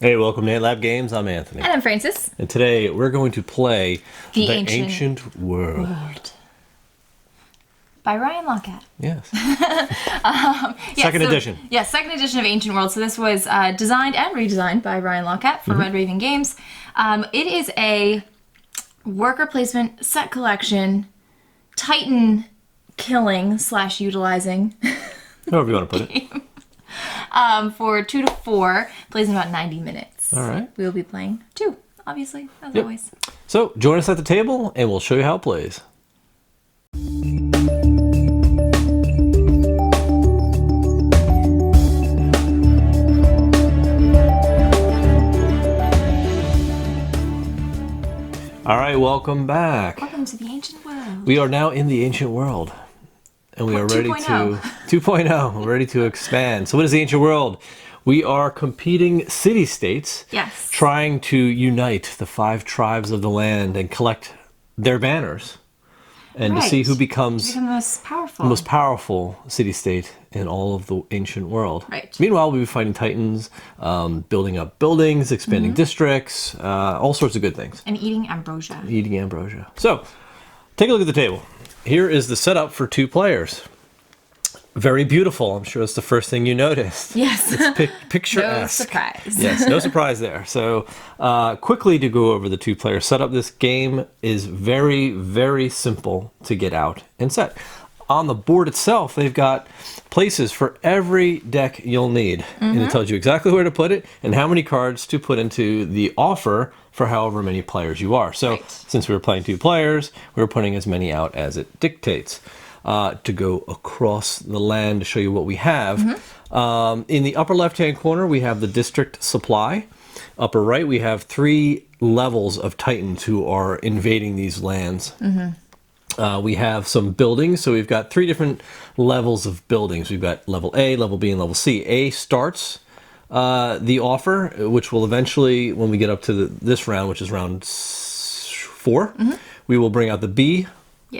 Hey, welcome to Lab Games. I'm Anthony. And I'm Francis. And today we're going to play The Ancient World. By Ryan Lockhart. Yes. Yeah, Second edition. Yes, second edition of Ancient World. So this was designed and redesigned by Ryan Lockhart for Red Raven Games. It is a worker placement, set collection, Titan killing / utilizing However you want to put it. for 2 to 4. Plays in about 90 minutes. All right. We will be playing 2, obviously, as always. So join us at the table and we'll show you how it plays. All right, welcome back. Welcome to the Ancient World. We are now in the Ancient World. And we are ready 2.0. 2.0. We're ready to expand. So what is the Ancient World? We are competing city-states. Yes. Trying to unite the 5 tribes of the land and collect their banners. And to see who becomes the most powerful. the most powerful city-state in all of the ancient world. Right. Meanwhile, we'll be fighting titans, building up buildings, expanding districts, all sorts of good things. And eating ambrosia. Eating ambrosia. So, take a look at the table. Here is the setup for 2 players. Very beautiful. I'm sure that's the first thing you noticed. Yes. It's picturesque. No surprise. Yes, no surprise there. So, quickly to go over the 2-player setup. This game is very, very simple to get out and set. On the board itself, they've got places for every deck you'll need. And it tells you exactly where to put it and how many cards to put into the offer for however many players you are. So, since we were playing 2 players, we were putting as many out as it dictates. To go across the land to show you what we have. In the upper left-hand corner, we have the district supply. Upper right, we have 3 levels of titans who are invading these lands. We have some buildings, so we've got 3 different levels of buildings. We've got level A, level B, and level C. A starts the offer, which will eventually, when we get up to this round, which is round 4, we will bring out the B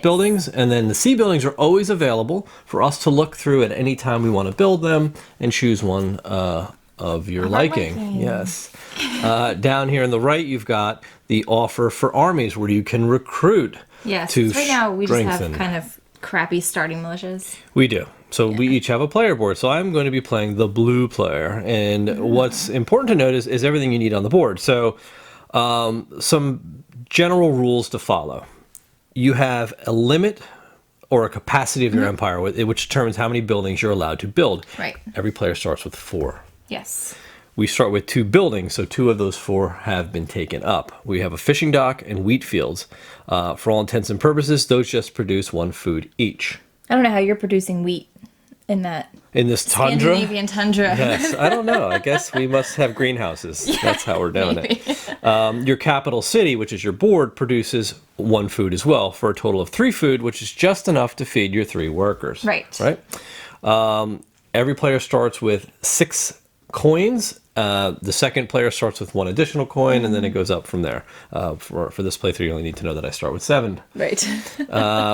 buildings, and then the C buildings are always available for us to look through at any time we want to build them and choose one of your liking. Yes. Down here on the right, you've got the offer for armies where you can recruit. Yes. To Right now, we just have strengthen. kind of crappy starting militias. We do. So we each have a player board. So I'm going to be playing the blue player. And what's important to note is everything you need on the board. So some general rules to follow. You have a limit or a capacity of your empire, which determines how many buildings you're allowed to build. Right. Every player starts with 4. Yes. We start with 2 buildings, so 2 of those 4 have been taken up. We have a fishing dock and wheat fields. For all intents and purposes, those just produce 1 food each. I don't know how you're producing wheat in that In this tundra? Scandinavian tundra. Yes, I don't know. I guess we must have greenhouses. That's how we're doing it. Your capital city, which is your board, produces 1 food as well for a total of 3 food, which is just enough to feed your 3 workers. Right. Right? Every player starts with 6 coins. The second player starts with 1 additional coin, and then it goes up from there. For this playthrough, you only need to know that I start with 7. Right.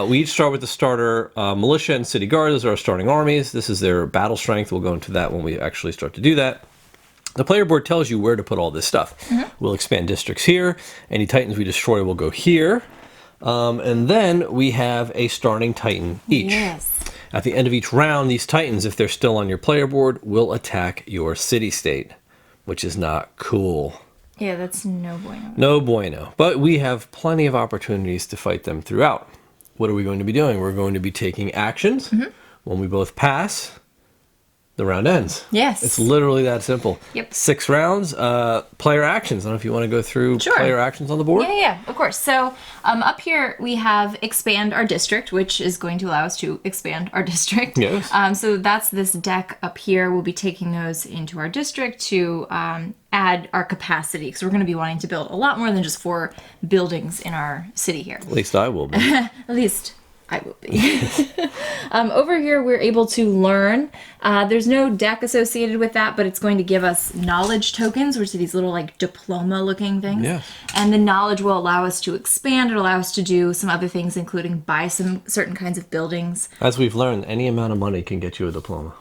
We each start with the starter militia and city guard. Those are our starting armies. This is their battle strength. We'll go into that when we actually start to do that. The player board tells you where to put all this stuff. We'll expand districts here. Any titans we destroy will go here. And then we have a starting titan each. Yes. At the end of each round, these titans, if they're still on your player board, will attack your city-state, which is not cool. Yeah, that's no bueno. No bueno. But we have plenty of opportunities to fight them throughout. What are we going to be doing? We're going to be taking actions. When we both pass, the round ends. Yes. It's literally that simple. Yep. 6 rounds. Player actions. I don't know if you want to go through player actions on the board. Yeah, of course. So up here we have expand our district, which is going to allow us to expand our district. Yes. So that's this deck up here. We'll be taking those into our district to add our capacity, because we're going to be wanting to build a lot more than just 4 buildings in our city here. At least I will be. At least I will be. Over here, we're able to learn. There's no deck associated with that, but it's going to give us knowledge tokens, which are these little like diploma-looking things. Yeah. And the knowledge will allow us to expand. It'll allow us to do some other things, including buy some certain kinds of buildings. As we've learned, any amount of money can get you a diploma.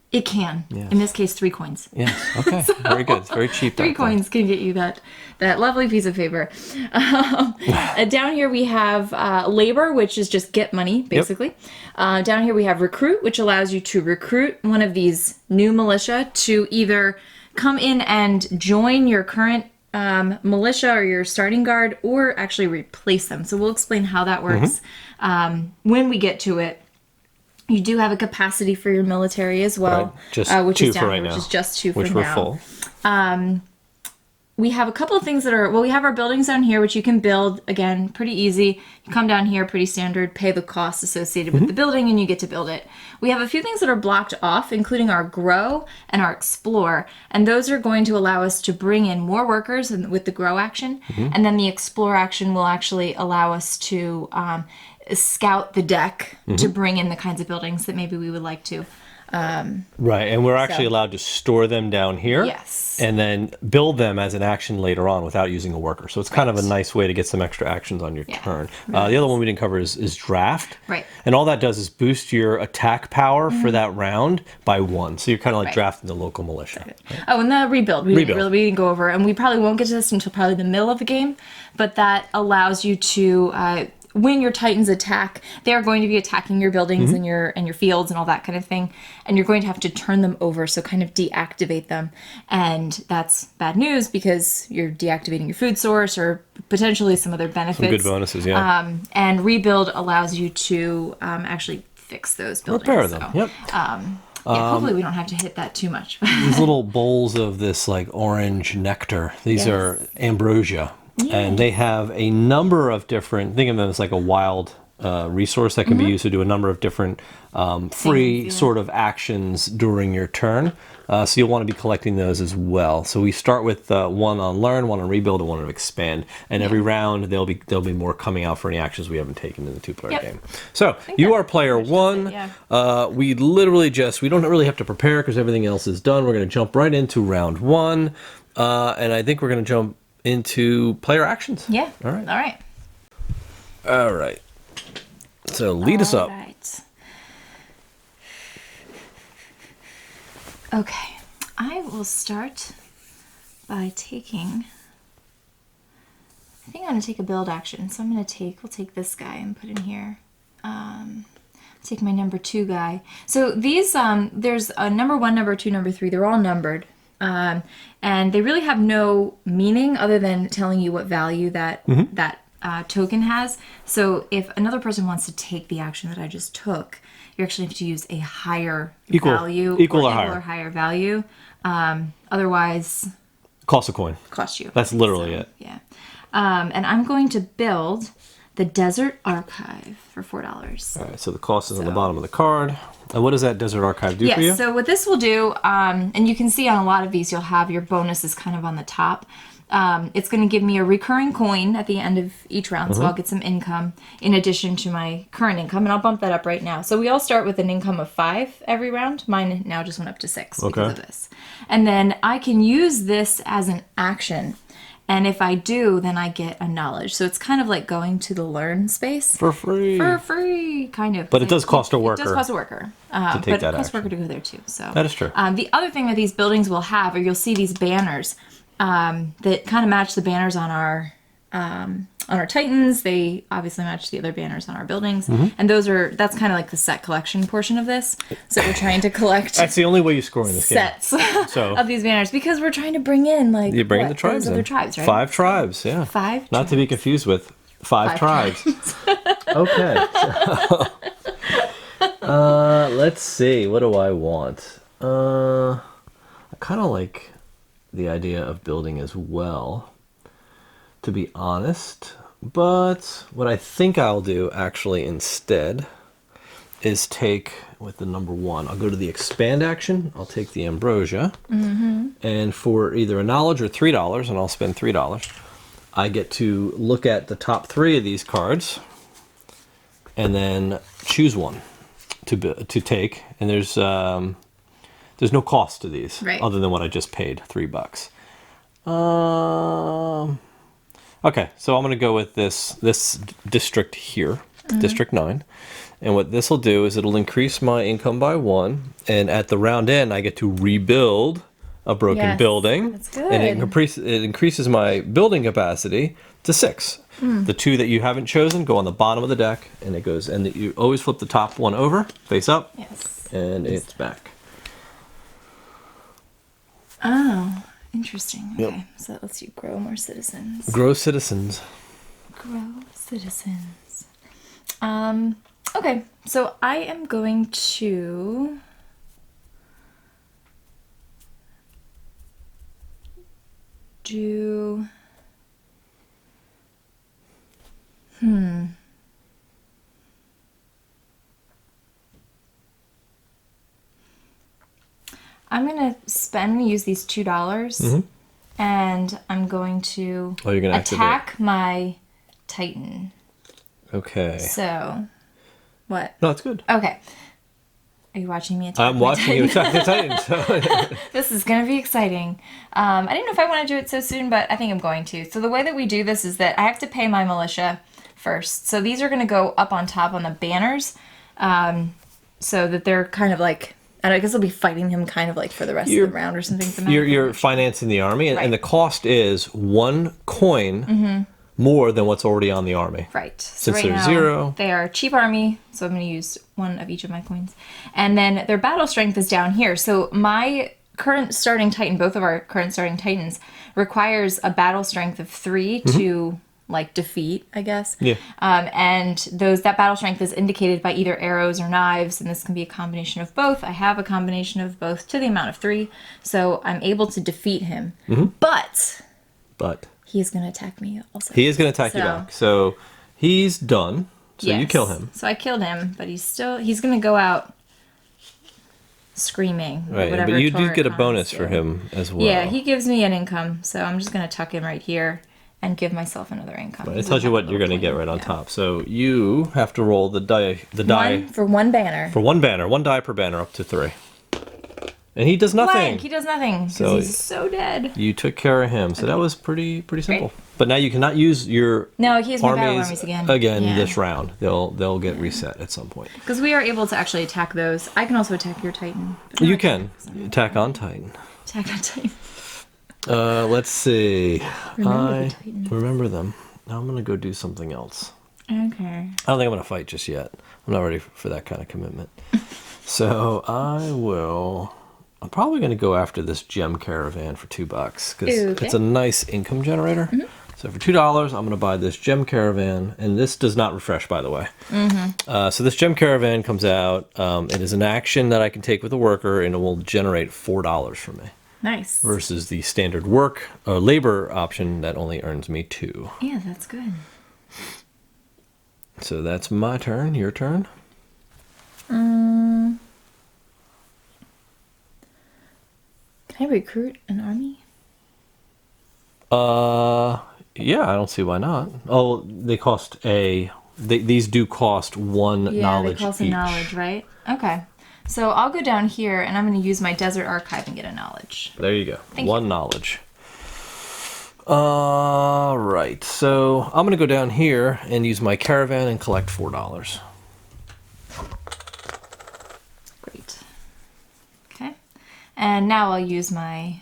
It can. Yes. In this case, 3 coins. Yes. Okay. Very good. It's very cheap. 3 coins can get you that lovely piece of paper. Down here we have labor, which is just get money, basically. Down here we have recruit, which allows you to recruit one of these new militia to either come in and join your current militia or your starting guard, or actually replace them. So we'll explain how that works when we get to it. You do have a capacity for your military as well, Right. Just which 2 is down for right here, now. which is just 2 for which now. we're full. We have a couple of things that are, well, we have our buildings down here, which you can build, again, pretty easy. You come down here, pretty standard, pay the costs associated with the building, and you get to build it. We have a few things that are blocked off, including our grow and our explore, and those are going to allow us to bring in more workers with the grow action, and then the explore action will actually allow us to scout the deck to bring in the kinds of buildings that maybe we would like to. Right, and we're actually allowed to store them down here. Yes. And then build them as an action later on without using a worker. So it's kind of a nice way to get some extra actions on your turn. The other one we didn't cover is draft. Right. And all that does is boost your attack power for that round by 1. So you're kind of like drafting the local militia. Oh, and the rebuild. We didn't go over, and we probably won't get to this until probably the middle of the game, but that allows you to when your Titans attack, they are going to be attacking your buildings and your fields and all that kind of thing, and you're going to have to turn them over, so kind of deactivate them. And that's bad news because you're deactivating your food source or potentially some other benefits. Some good bonuses, yeah. And rebuild allows you to actually fix those buildings. Repair them, So, yep. hopefully we don't have to hit that too much. These little bowls of this like orange nectar, these are ambrosia. And they have a number of different, think of them as like a wild resource that can be used to do a number of different free sort of actions during your turn. So you'll want to be collecting those as well. So we start with 1 on learn, 1 on rebuild, and 1 on expand. And every round there'll be more coming out for any actions we haven't taken in the 2-player game. So you are player 1. We literally we don't really have to prepare because everything else is done. We're going to jump right into round 1. And I think we're going to jump into player actions. Yeah. All right. All right. So lead us up. Right. Okay. I will start by taking, I think I'm going to take a build action. So we'll take this guy and put in here. Take my number 2 guy. So these, there's a number 1, number 2, number 3. They're all numbered. And they really have no meaning other than telling you what value that token has. So if another person wants to take the action that I just took, you actually have to use a higher value, equal or higher value. Otherwise, cost a coin. Cost you. That's literally it. Yeah. And I'm going to build the Desert Archive for $4. All right. So the cost is on the bottom of the card. And what does that Desert Archive do for you? So what this will do, and you can see on a lot of these, you'll have your bonuses kind of on the top. It's going to give me a recurring coin at the end of each round, so I'll get some income in addition to my current income, and I'll bump that up right now. So we all start with an income of 5 every round. Mine now just went up to 6 because of this. And then I can use this as an action. And if I do, then I get a knowledge. So it's kind of like going to the learn space. For free. For free, kind of. But it does cost a worker. It does cost a worker. To take that it costs a action. worker to go there too. So That is true. The other thing that these buildings will have, or you'll see these banners that kind of match the banners on our Titans. They obviously match the other banners on our buildings. And that's kind of like the set collection portion of this. So we're trying to collect That's the only way you score in this game. sets of these banners because we're trying to bring in like You bring the tribes those in. other tribes, right? 5 tribes, yeah. 5 Not to be confused with 5 tribes. Okay. Let's see. What do I want? I kind of like the idea of building as well, to be honest. But what I think I'll do actually instead is take, with the number 1, I'll go to the expand action. I'll take the ambrosia. And for either a knowledge or $3, and I'll spend $3, I get to look at the top 3 of these cards and then choose one to take. And there's no cost to these other than what I just paid, $3. Okay, so I'm going to go with this district here, District 9. And what this will do is it'll increase my income by 1, and at the round end, I get to rebuild a broken Yes, building. that's good. And it increases my building capacity to 6. The 2 that you haven't chosen go on the bottom of the deck, and it goes. And you always flip the top one over, face up, Yes. and it's back. Oh, interesting. Yep. Okay, so that lets you grow more citizens. Grow citizens. Grow citizens. Okay, so I am going to do. I'm gonna use these $2, and I'm going to Oh, you're gonna attack my Titan. Okay. So, what? No, it's good. Okay. Are you watching me attack I'm my watching you Titan? attack the Titan. So. This is going to be exciting. I didn't know if I want to do it so soon, but I think I'm going to. So the way that we do this is that I have to pay my militia first. So these are going to go up on top on the banners, so that they're kind of like, I guess I'll be fighting him kind of like for the rest of the round or something. You're financing the army, and, Right. and the cost is 1 coin more than what's already on the army. Right. So Since right they're now, 0. they are cheap army, so I'm going to use 1 of each of my coins. And then their battle strength is down here. So my current starting Titan, both of our current starting Titans, requires a battle strength of 3 to like defeat, I guess. Yeah. And that battle strength is indicated by either arrows or knives, and this can be a combination of both. I have a combination of both to the amount of 3, so I'm able to defeat him. But he is going to attack me also. He is going to attack you back. So he's done. So you Yes. kill him. So I killed him, but he's going to go out screaming. Or Right. whatever But you do Torah get a cons bonus do. for him as well. Yeah, he gives me an income, so I'm just going to tuck him right here and give myself another income. It tells you what you're going to get right on top. So you have to roll the die. One for one banner. For 1 banner. 1 die per banner up to 3. And he does nothing. Blank. He does nothing because So- he's so dead. You took care of him. So that was pretty simple. But now you cannot use your No, he has my battle armies again. Yeah. this round. They'll get reset at some point. Because we are able to actually attack those. I can also attack your Titan. but You not can attack on Titan. attack on Titan. Let's see. Remember the Titan. Remember them. Now I'm gonna go do something else. Okay. I don't think I'm gonna fight just yet. I'm not ready for that kind of commitment. So I'm probably gonna go after this gem caravan for $2 because Okay. it's a nice income generator. So for $2, I'm gonna buy this gem caravan, and this does not refresh, by the way. So this gem caravan comes out. It is an action that I can take with a worker, and it will generate $4 for me. Nice. Versus the standard labor option that only earns me 2. Yeah, that's good. So that's my turn. Your turn. Can I recruit an army? Yeah, I don't see why not. Oh, these do cost 1 Yeah, knowledge they cost each. a knowledge, right? Okay. So I'll go down here and I'm going to use my desert archive and get a knowledge. There you go. Thank 1 knowledge. All right. So I'm going to go down here and use my caravan and collect $4. Great. Okay. And now I'll use my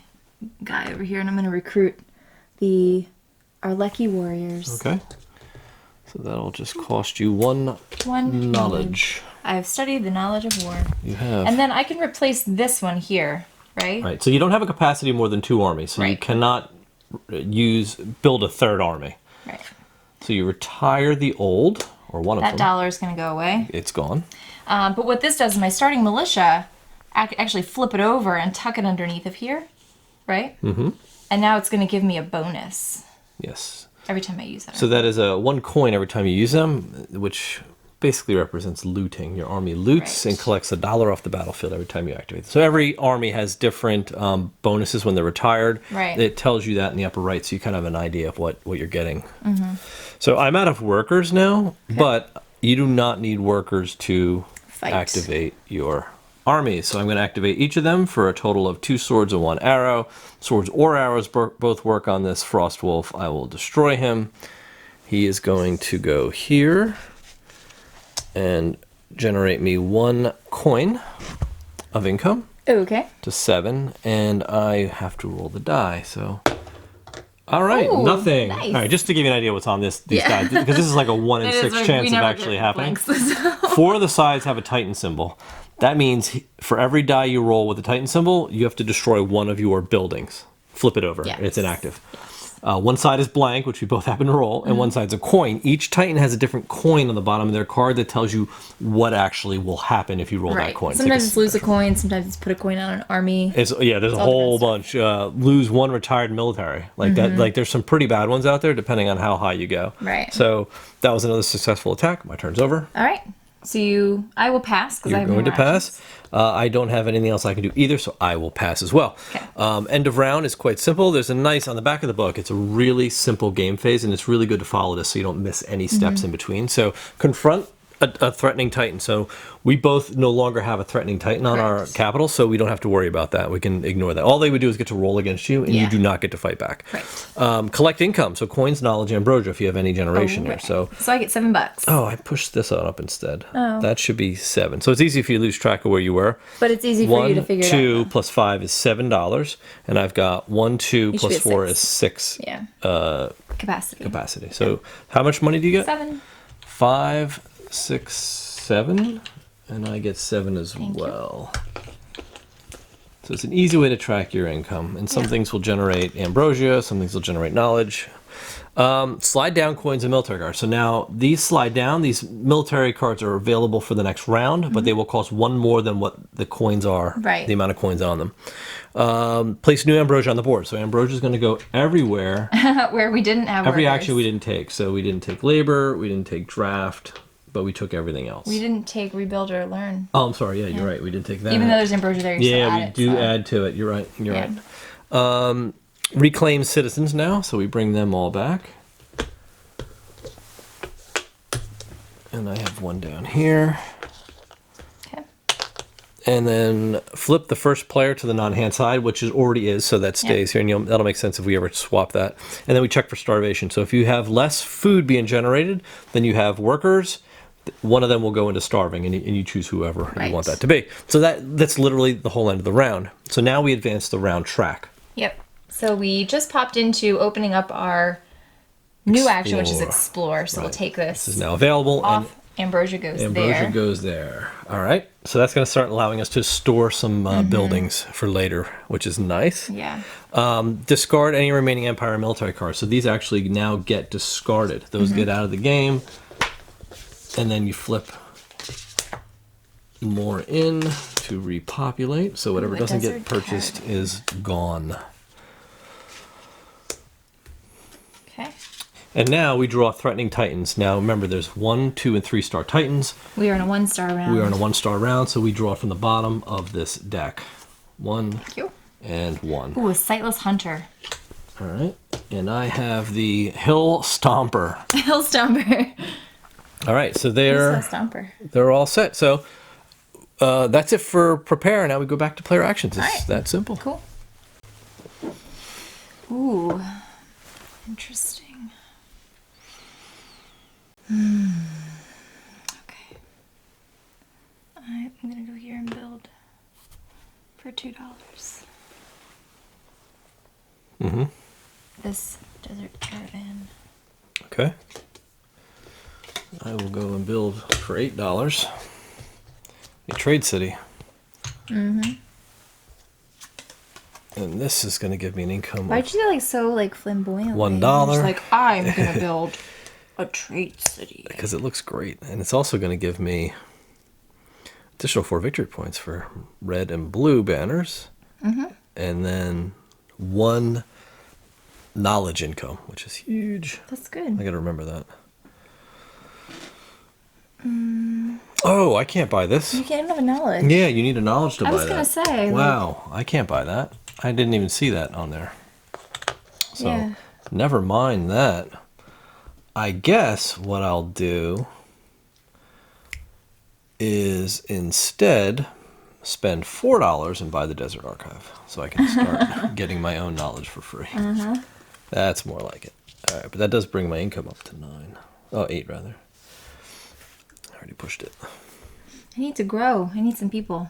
guy over here and I'm going to recruit the Arlecki warriors. Okay. So that'll just cost you 1 1 knowledge. I have studied the knowledge of war. You have. And then I can replace this one here, right? Right. So you don't have a capacity more than 2 armies. So you Right. cannot build a 3rd army. Right. So you retire the old, or one of That them. dollar is going to go away. It's gone. But what this does is my starting militia, actually flip it over and tuck it underneath of here, right? Mm-hmm. And now it's going to give me a bonus Yes. every time I use it. So that is a 1 coin every time you use them, which basically represents looting. Your army loots Right. and collects $1 off the battlefield every time you activate. So every army has different bonuses when they're retired. Right. It tells you that in the upper right, so you kind of have an idea of what you're getting. Mm-hmm. So I'm out of workers now, but you do not need workers to Fight. activate your armies. So I'm going to activate each of them for a total of 2 swords and 1 arrow. Swords or arrows both work on this Frost Wolf. I will destroy him. He is going to go here and generate me 1 coin of income Okay. to 7, and I have to roll the die. So, all right, Ooh, nothing. nice. All right, just to give you an idea what's on these dice, because this is like a 1 in 6 chance of actually happening. 4 of the sides have a Titan symbol. That means for every die you roll with a Titan symbol, you have to destroy one of your buildings. Flip it over. Yes. It's inactive. One side is blank, which we both happen to roll, and one side's a coin. Each Titan has a different coin on the bottom of their card that tells you what actually will happen if you roll that coin. Sometimes it's lose a coin, sometimes it's put a coin on an army. There's a whole bunch. Lose 1 retired military. That. Like there's some pretty bad ones out there depending on how high you go. Right. So that was another successful attack. My turn's over. All right. So I will pass because I have You're going to more actions. pass. I don't have anything else I can do either, so I will pass as well. Okay. End of round is quite simple. There's a nice, on the back of the book, it's a really simple game phase, and it's really good to follow this so you don't miss any steps in between. So confront a threatening Titan. So we both no longer have a threatening Titan on our capital, so we don't have to worry about that. We can ignore that. All they would do is get to roll against you, and you do not get to fight back. Right. Collect income. So coins, knowledge, ambrosia if you have any generation here. So I get $7. oh, I pushed this on up instead. Oh. That should be 7. So it's easy if you lose track of where you were. But it's easy for you to figure it out. 1, 2 plus 5 is $7, and I've got 1, 2 You should plus be at 4 6. is 6. Yeah. Capacity. So how much money do you get? 7. 5, 6, 7, and I get 7 as Thank you. well. So it's an easy way to track your income, and some things will generate ambrosia, some things will generate knowledge. Slide down coins and military cards. So now these slide down. These military cards are available for the next round, but they will cost 1 more than what the coins are, Right. the amount of coins on them. Place new ambrosia on the board. So ambrosia is going to go everywhere. Where we didn't have Every workers. action we didn't take. So we didn't take labor, we didn't take draft, but we took everything else. We didn't take rebuild or learn. Oh, I'm sorry. Yeah, you're right. We did take that. Even though there's ambrosia there, you still add we it. do so. add to it. You're right. You're right. Reclaim citizens now, so we bring them all back. And I have 1 down here. Okay. And then flip the first player to the non-hand side, which already is, so that stays here. And that'll make sense if we ever swap that. And then we check for starvation. So if you have less food being generated than you have workers, one of them will go into starving, and you choose whoever you want that to be. So that's literally the whole end of the round. So now we advance the round track. Yep. So we just popped into opening up our new action, which is explore. So we'll take this. This is now available. Off. And ambrosia goes there. Ambrosia goes there. All right. So that's going to start allowing us to store some buildings for later, which is nice. Yeah. Discard any remaining empire and military cards. So these actually now get discarded. Those get out of the game. And then you flip more in to repopulate. So whatever doesn't get purchased is gone. Okay. And now we draw threatening titans. Now remember, there's 1, 2, and 3 star titans. We are in a 1-star round. We are in a 1-star round, so we draw from the bottom of this deck. 1 Thank you. and 1. Ooh, a sightless hunter. All right. And I have the Hill Stomper. Hill Stomper. All right, so Hill Stomper. they're all set. So that's it for prepare. Now we go back to player actions. It's that simple. Cool. Ooh, interesting. Okay. I'm gonna go here and build for $2. This desert caravan. Okay. I will go and build for $8 a trade city. And this is going to give me an income Why'd of you like so like flamboyant? $1. Just like I'm gonna build a trade city. because it looks great. And it's also going to give me additional 4 victory points for red and blue banners. And then 1 knowledge income, which is huge. That's good. I got to remember that. Oh, I can't buy this. You can't have a knowledge. Yeah, you need a knowledge to buy that. I was gonna say. Wow, I can't buy that. I didn't even see that on there. So, Yeah. never mind that. I guess what I'll do is instead spend $4 and buy the Desert Archive, so I can start getting my own knowledge for free. That's more like it. All right, but that does bring my income up to 9. Oh, 8 rather. I already pushed it. I need to grow. I need some people.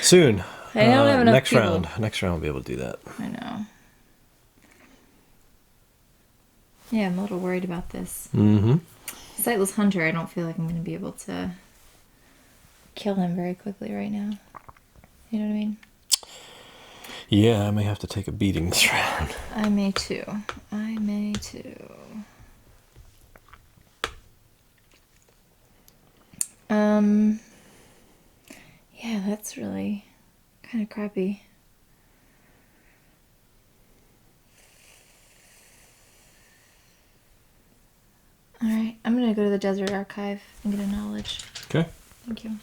Soon. I don't have enough next people. round. Next round, we'll be able to do that. I know. Yeah, I'm a little worried about this. Mm-hmm. Sightless Hunter, I don't feel like I'm going to be able to kill him very quickly right now. You know what I mean? Yeah, I may have to take a beating this round. I may too. I may too. Yeah, that's really kind of crappy. All right, I'm gonna go to the Desert Archive and get a knowledge. Okay. Thank you.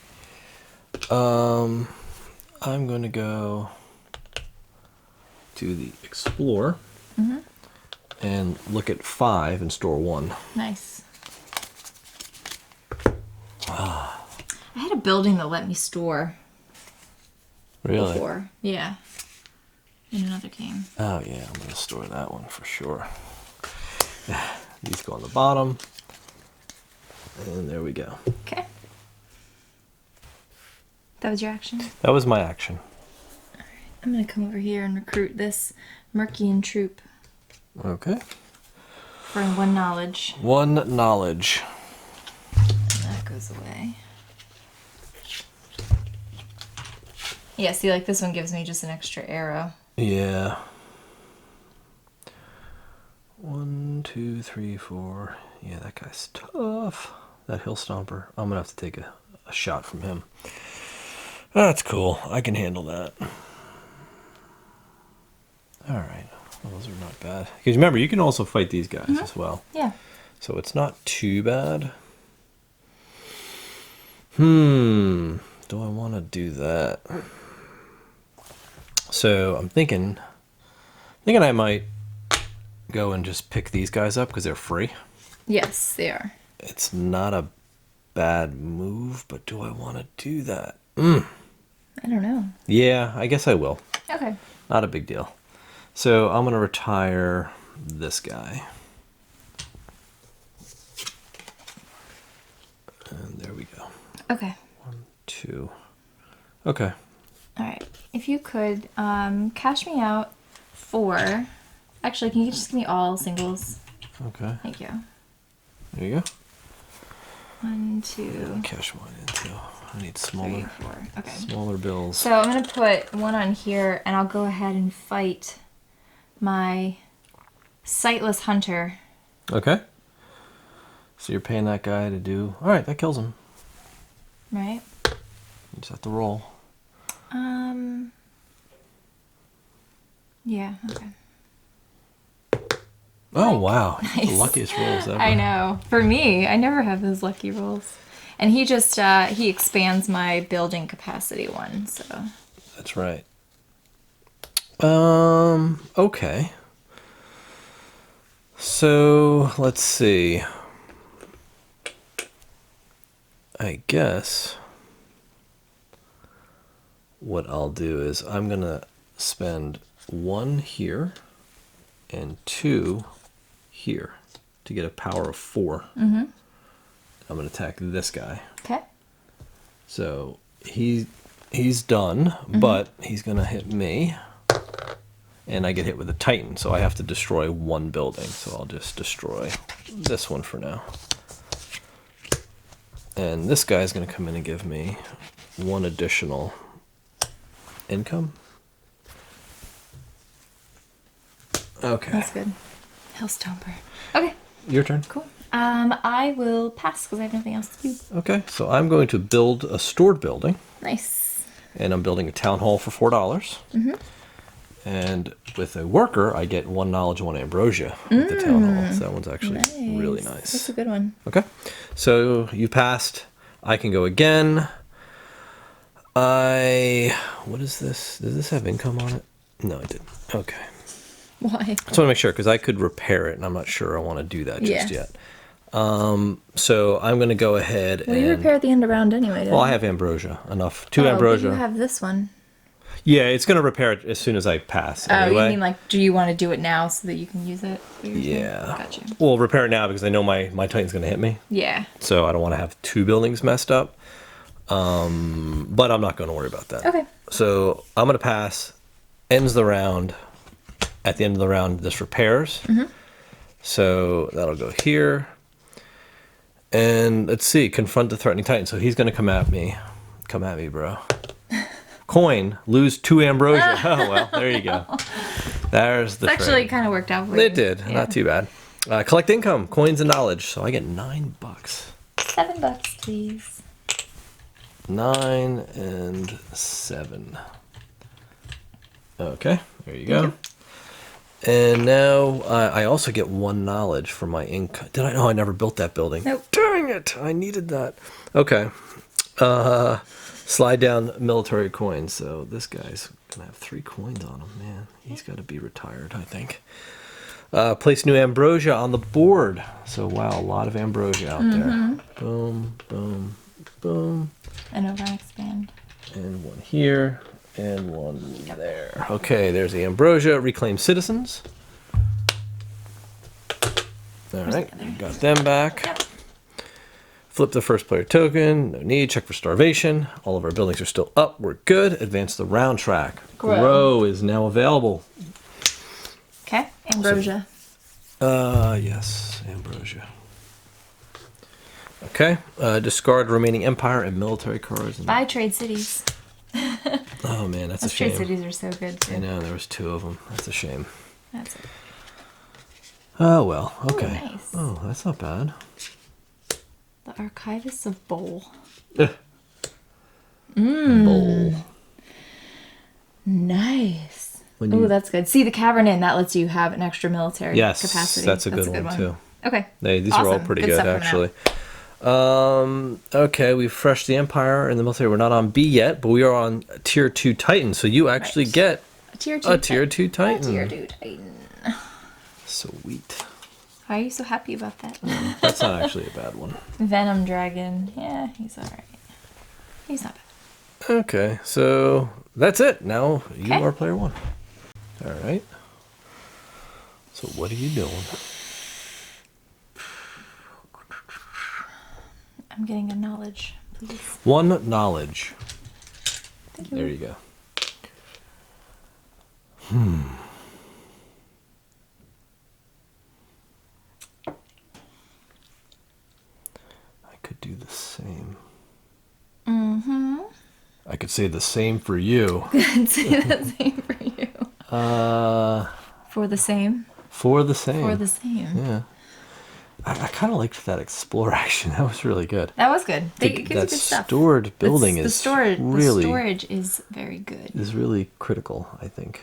I'm going to go to the Explore and look at 5 and store 1. Nice. I had a building that let me store Really? before. Yeah. In another game. Oh, yeah, I'm going to store that one for sure. These go on the bottom. And there we go. Okay. That was your action? That was my action. I'm gonna come over here and recruit this Mercian troop Okay. for 1 knowledge. 1 knowledge. And that goes away. Yeah, see, like this one gives me just an extra arrow. Yeah. 1, 2, 3, 4. Yeah, that guy's tough. That hill stomper. I'm gonna have to take a shot from him. That's cool. I can handle that. All right. Well, those are not bad. Because remember, you can also fight these guys as well. Yeah. So it's not too bad. Do I want to do that? So I'm thinking I might go and just pick these guys up because they're free. Yes, they are. It's not a bad move, but do I want to do that? I don't know. Yeah, I guess I will. Okay. Not a big deal. So I'm going to retire this guy. And there we go. Okay. 1, 2. Okay. All right. If you could cash me out 4. Actually, can you just give me all singles? Okay. Thank you. There you go. 1, 2, Cash mine in too. I need 3, smaller, 4. Okay. smaller bills. So I'm gonna put 1 on here, and I'll go ahead and fight my Sightless Hunter. Okay. So you're paying that guy to do. All right, that kills him. Right. You just have to roll. Yeah. Okay. Oh wow! Nice. The luckiest rolls ever. I know. For me, I never have those lucky rolls. And he just he expands my building capacity 1. So. That's right. Okay. So let's see. I guess what I'll do is I'm gonna spend 1 here and 2 here to get a power of 4. I'm gonna attack this guy. Okay. So he's done, but he's gonna hit me, and I get hit with a Titan, so I have to destroy 1 building. So I'll just destroy this one for now. And this guy's gonna come in and give me 1 additional income. Okay. That's good. Hellstomper. Okay. Your turn. Cool. I will pass because I have nothing else to do. Okay, so I'm going to build a stored building, Nice. and I'm building a town hall for $4. And with a worker, I get 1 knowledge, 1 ambrosia with the town hall. So that one's actually really nice. That's a good one. Okay, so you passed. I can go again. What is this? Does this have income on it? No, it didn't. Okay. Why? I just want to make sure because I could repair it, and I'm not sure I want to do that just yet. So I'm going to go ahead Well, you repair at the end of round anyway, didn't Well, you? I have ambrosia enough. 2 But ambrosia. you have this one. Yeah, it's going to repair it as soon as I pass. Oh, Anyway. you mean like, do you want to do it now so that you can use it? Yeah. Gotcha. Well, repair it now because I know my Titan's going to hit me. Yeah. So I don't want to have 2 buildings messed up. But I'm not going to worry about that. Okay. So I'm going to pass. Ends the round. At the end of the round, this repairs. So that'll go here. And let's see. Confront the threatening Titan. So he's going to come at me. Come at me, bro. Coin. Lose 2 ambrosia. Oh, well. There you go. There's the It's actually trade. kind of worked out for you. It did. Yeah. Not too bad. Collect income. Coins and knowledge. So I get $9. $7, please. 9 and 7. Okay, there you go. And now I also get 1 knowledge for my income. Did I know I never built that building? Nope. Dang it! I needed that. Okay. Slide down military coins. So this guy's gonna have 3 coins on him. Man, he's got to be retired, I think. Place new ambrosia on the board. So wow, a lot of ambrosia out there. Boom, boom, boom. And over and expand. And 1 here, and 1 there. Okay, there's the ambrosia. Reclaim citizens. All right, got them back. Yep. Flip the first player token. No need. Check for starvation. All of our buildings are still up. We're good. Advance the round track. Grow is now available. Okay, ambrosia. Yes, ambrosia. Okay, discard remaining empire and military cards. Buy trade cities. Oh man, that's a Those trade shame. cities are so good too. I know, there was 2 of them. That's a shame. That's it. Oh well, okay. Nice. Oh, that's not bad. The Archivist of Bowl. Bowl. Nice. When Oh, you- that's good. See, the Cavern Inn, that lets you have an extra military Yes, capacity. that's a good one, too. Okay. These are all Awesome. pretty Good good, stuff coming actually. Okay, we've refreshed the Empire and the military. We're not on B yet, but we are on Tier 2 Titan. So you actually Right. get A tier 2. a Tier 2 Titan. A tier 2 Titan. Sweet. Why are you so happy about that? That's not actually a bad one. Venom Dragon. Yeah, he's alright. He's not bad. Okay, so that's it. Now you Okay. are player 1. All right. So what are you doing? I'm getting a knowledge, please. 1 knowledge. Thank you. There you go. I could do the same. I could say the same for you. Say the same for you. For the same. For the same. For the same. Yeah. I kind of liked that explore action. That was really good. That was good. It gives you That good stuff. stored building The is storage. really The storage is very good. is really critical, I think.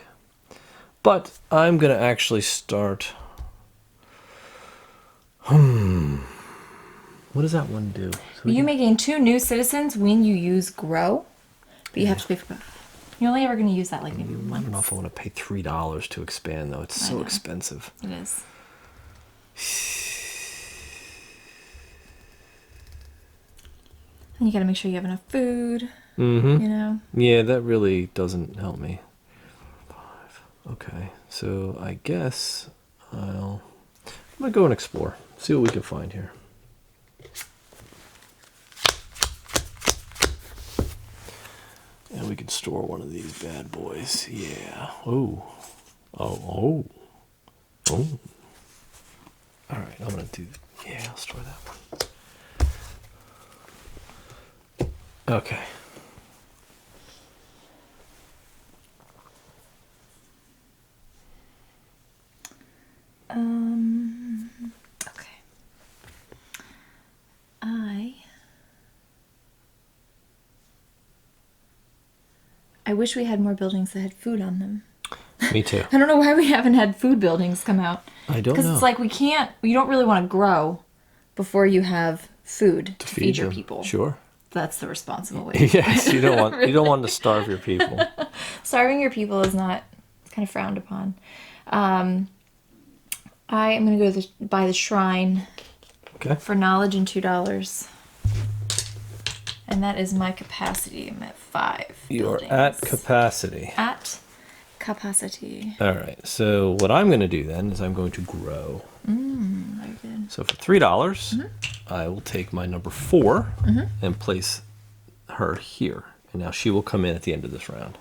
But I'm gonna actually start. What does that one do? So You may gain 2 new citizens when you use grow, but you have to pay for both. You're only ever going to use that like maybe I once. don't know if I want to pay $3 to expand though. It's so know. expensive. It is. And you got to make sure you have enough food. Mm-hmm. You know. Yeah, that really doesn't help me. 5. Okay, so I guess I'm gonna go and explore. See what we can find here. And we can store one of these bad boys. Yeah. Oh. Oh. All right, I'm gonna do. Yeah, I'll store that one. Okay. Okay. I wish we had more buildings that had food on them. Me too. I don't know why we haven't had food buildings come out. I don't Because know. it's like you don't really want to grow before you have food to feed your them. people. Sure. That's the responsible way. Yes, you don't want to starve your people. Starving your people is not, it's kind of frowned upon. I am going to go buy the shrine Okay. for knowledge and $2. And that is my capacity. I'm at 5 You are buildings. at capacity. At capacity. All right. So what I'm going to do then is I'm going to grow. Very good. So for $3, I will take my number 4 and place her here. And now she will come in at the end of this round.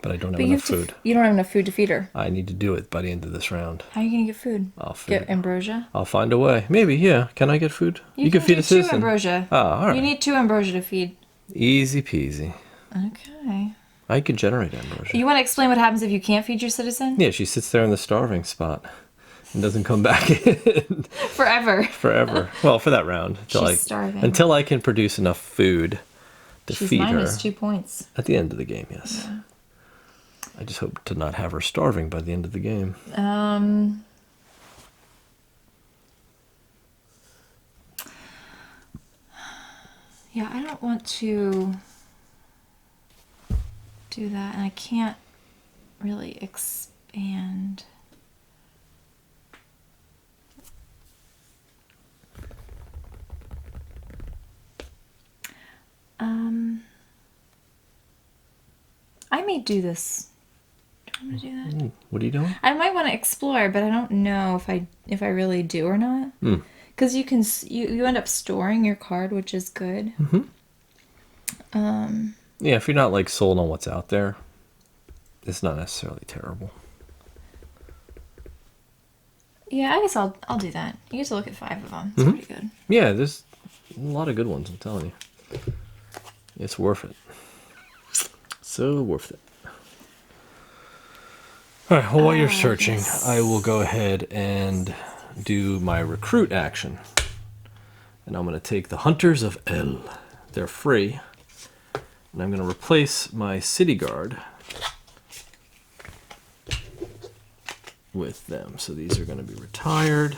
But I don't have enough food. You don't have enough food to feed her. I need to do it by the end of this round. How are you going to get food? Get ambrosia? I'll find a way. Maybe, yeah. Can I get food? You can feed do a citizen. 2 ambrosia. Oh, all right. You need 2 ambrosia to feed. Easy peasy. Okay. I can generate ambrosia. You want to explain what happens if you can't feed your citizen? Yeah, she sits there in the starving spot and doesn't come back in. Forever. Well, for that round. She's starving. Until I can produce enough food to She's feed her. minus 2 points. At the end of the game, yes. Yeah. I just hope to not have her starving by the end of the game. Yeah, I don't want to do that, and I can't really expand. I may do this. Do I want to do that? What are you doing? I might want to explore, but I don't know if I really do or not. Because you can you end up storing your card, which is good. Yeah, if you're not like sold on what's out there, it's not necessarily terrible. Yeah, I guess I'll do that. You get to look at 5 of them. It's pretty good. Yeah, there's a lot of good ones, I'm telling you. It's worth it. So worth it. All right, well, while you're searching, yes. I will go ahead and do my recruit action. And I'm going to take the Hunters of El. They're free. And I'm going to replace my city guard with them. So these are going to be retired.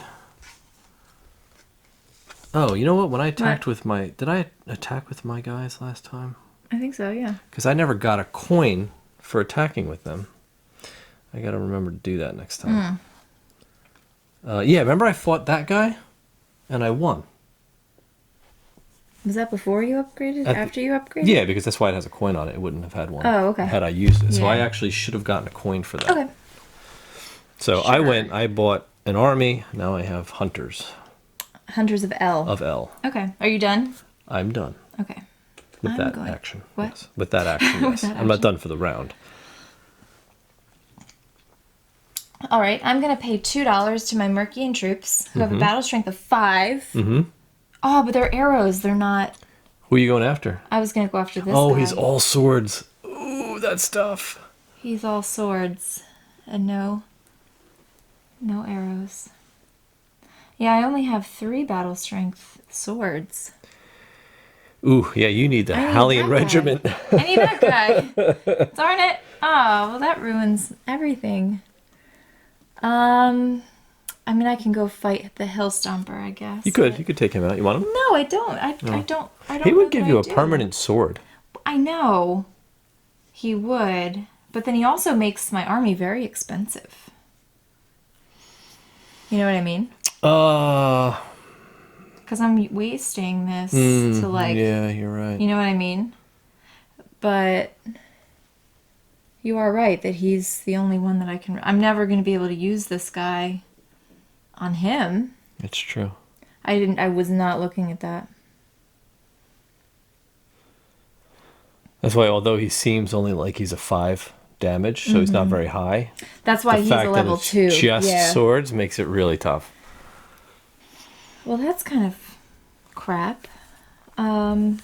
Oh, you know what? When I attacked with my... Did I attack with my guys last time? I think so, yeah. Because I never got a coin for attacking with them. I got to remember to do that next time. Yeah, remember I fought that guy? And I won. Was that before you upgraded? After you upgraded? Yeah, because that's why it has a coin on it. It wouldn't have had one. Oh, okay. Had I used it. So Yeah. I actually should have gotten a coin for that. Okay. So I bought an army. Now I have hunters. Hunters of L. Of L. Okay. Are you done? I'm done. Okay. With I'm that going. action. What? Yes. With that action, With yes. that I'm not action. done for the round. All right. I'm going to pay $2 to my Mercian troops who have a battle strength of 5. Oh, but they're arrows. They're not... Who are you going after? I was going to go after this Oh, guy. he's all swords. Ooh, that's tough. He's all swords. And no arrows. Yeah, I only have 3 battle strength swords. Ooh, yeah, you need the I need Hallian that guy. Regiment. I need that guy. Darn it. Oh, well, that ruins everything. I mean, I can go fight the Hill Stomper, I guess. You could take him out. You want him? No, I don't. I don't. He know would give that you I a do. permanent sword. I know. He would. But then he also makes my army very expensive. You know what I mean? Because I'm wasting this to like... Yeah, you're right. You know what I mean? But you are right that he's the only one that I can... I'm never going to be able to use this guy on him. It's true. I was not looking at that. That's why, although he seems only like he's a 5 damage, so he's not very high. That's why he's a level 2. Just swords makes it really tough. Well, that's kind of crap. I mean,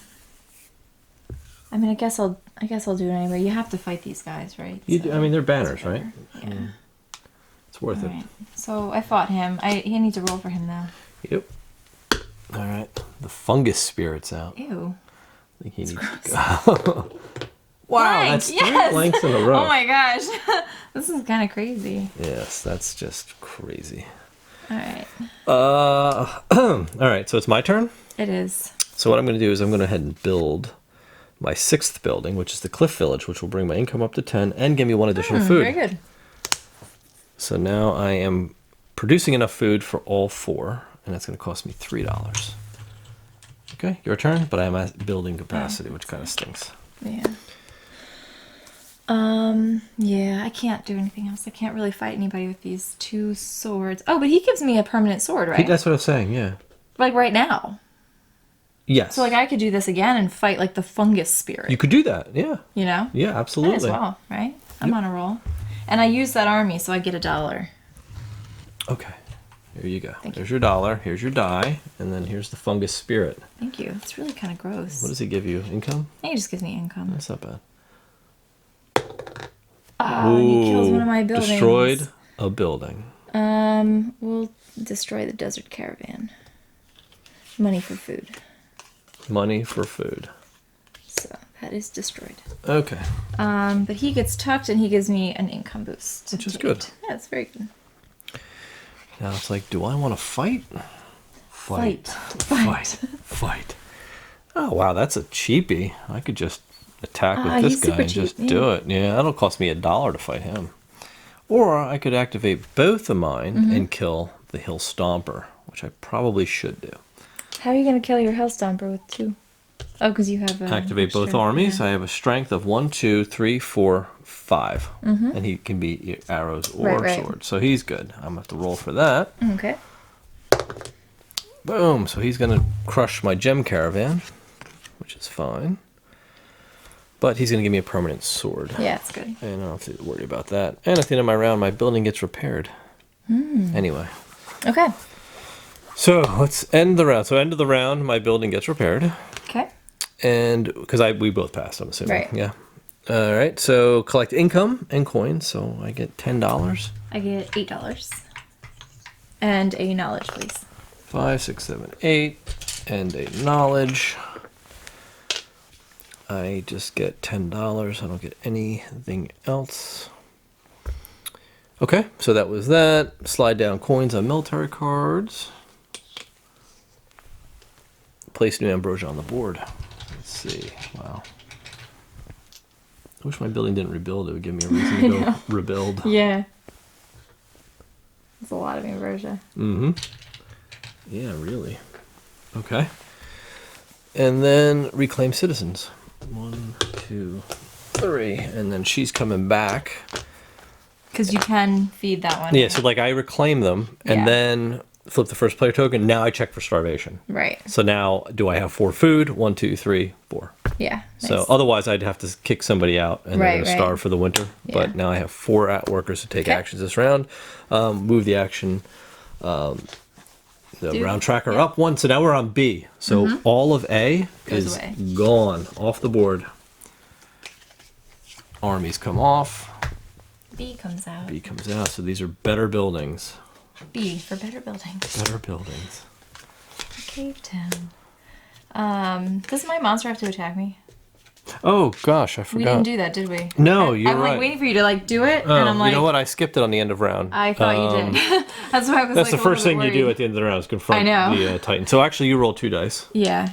I guess I'll do it anyway. You have to fight these guys, right? I mean, they're banners, right? Yeah. It's worth All it. right. So I fought him. He needs to roll for him though. Yep. All right. The fungus spirit's out. Ew. I think he needs to go. Wow, Blank, that's 3 yes! blanks in a row. Oh my gosh. This is kind of crazy. Yes, that's just crazy. All right. All right, so it's my turn. It is. So what I'm going to do is I'm going to head and build my 6th building, which is the Cliff Village, which will bring my income up to 10 and give me 1 additional food. Very good. So now I am producing enough food for all 4, and that's going to cost me $3. Okay, your turn, but I'm at building capacity, which kind of stinks. Yeah. Yeah, I can't do anything else. I can't really fight anybody with these 2 swords. Oh, but he gives me a permanent sword, right? That's what I was saying, yeah. Like right now. Yes. So like I could do this again and fight like the fungus spirit. You could do that, yeah. You know? Yeah, absolutely. Might as well, right? I'm on a roll. And I use that army, so I get $1. Okay. Here you go. Thank There's your $1. Here's your die. And then here's the fungus spirit. Thank you. It's really kind of gross. What does he give you? Income? I think he just gives me income. That's not bad. Oh, and he kills one of my buildings. Destroyed a building. We'll destroy the desert caravan. Money for food. Money for food. So that is destroyed. Okay. But he gets tucked and he gives me an income boost. Which is to good. 8. Yeah, it's very good. Now it's like, do I want to fight? Fight. Fight. Oh, wow, that's a cheapie. I could just attack with this he's guy super and just cheap, do it. Yeah, that'll cost me $1 to fight him. Or I could activate both of mine and kill the Hill Stomper, which I probably should do. How are you going to kill your Hellstomper with 2? Oh, because you have Activate both strength, armies. yeah. I have a strength of 1, 2, 3, 4, 5. And he can be arrows or Right. swords. So he's good. I'm going to have to roll for that. Okay. Boom. So he's going to crush my gem caravan, which is fine. But he's going to give me a permanent sword. Yeah, it's good. And I don't have to worry about that. And at the end of my round, my building gets repaired. Anyway. Okay. So let's end the round. So end of the round, my building gets repaired. Okay. And because we both passed, I'm assuming. Right. Yeah. All right. So collect income and coins. So I get $10. I get $8. And a knowledge, please. 5, 6, 7, 8. And a knowledge. I just get $10. I don't get anything else. Okay, so that was that. Slide down coins on military cards. Place new ambrosia on the board. Let's see. Wow. I wish my building didn't rebuild. It would give me a reason to go rebuild. Yeah. That's a lot of ambrosia. Mm-hmm. Yeah, really. Okay. And then reclaim citizens. 1, 2, 3. And then she's coming back. Because you can feed that one. Yeah, so like I reclaim them and Yeah. then flip the first player token. Now I check for starvation. Right. So now do I have 4 food? 1, 2, 3, 4. Yeah. So nice. otherwise I'd have to kick somebody out and they're Right, going to right. starve for the winter. Yeah. But now I have 4 workers to take Okay. actions this round. Move the action. The round tracker yeah. up 1. So now we're on B. So all of A Goes is away. gone off the board. Armies come off. B comes out. B comes out. So these are better buildings. B for better buildings. Better buildings. Cave town. Does my monster have to attack me? Oh gosh, I We forgot. didn't do that, did we? No, you're I'm right. like waiting for you to like do it, Oh, and I'm like, you know what? I skipped it on the end of round. I thought you did. That's why I was That's like the first a thing little you do worried. at the end of the round is confront I know. the Titan. So actually, you roll 2 dice. Yeah.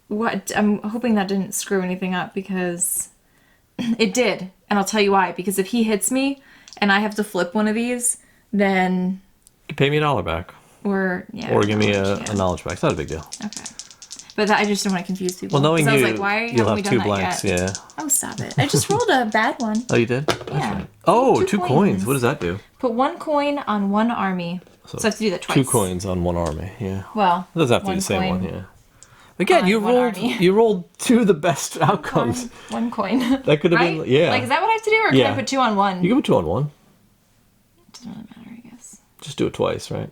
What? I'm hoping that didn't screw anything up because it did, and I'll tell you why. Because if he hits me and I have to flip one of these, then You pay me $1 back, or or give me knowledge, a knowledge back. It's not a big deal. Okay. But I just don't want to confuse people. Well, knowing 'Cause I you, was like, why you'll haven't we have done 2 that blanks. yet? Yeah. Oh, stop it! I just rolled a bad one. Oh, you did? That's Yeah. right. Oh, 2 2 coins. coins. What does that do? Put 1 coin on 1 army. So I have to do that twice. 2 coins on 1 army. Yeah. Well, It doesn't have to be 1 the same coin one. Yeah. Again, on you 1 rolled. army. You rolled 2 of the best outcomes. 1 coin. That could have Right? been. Yeah. Like, is that what I have to do, or can Yeah. I put 2 on 1? You can put 2 on 1. Doesn't really matter, I guess. Just do it twice, right?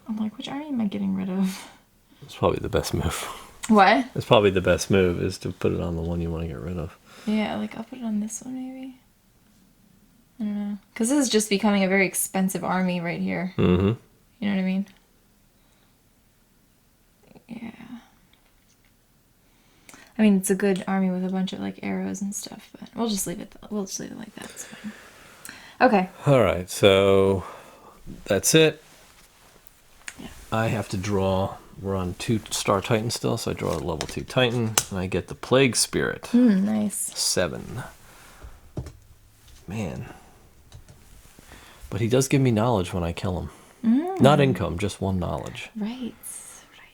I'm like, which army am I getting rid of? It's probably the best move. What? It's probably the best move is to put it on the one you want to get rid of. Yeah, like, I'll put it on this one, maybe. I don't know. Because this is just becoming a very expensive army right here. Mm-hmm. You know what I mean? Yeah. I mean, it's a good army with a bunch of, like, arrows and stuff, but we'll just leave it. We'll just leave it like that. It's fine. Okay. All right, so that's it. Yeah. I have to draw. We're on 2-star Titan still, so I draw a level 2 Titan, and I get the Plague Spirit. Nice. 7. Man. But he does give me knowledge when I kill him. Not income, just 1 knowledge. Right.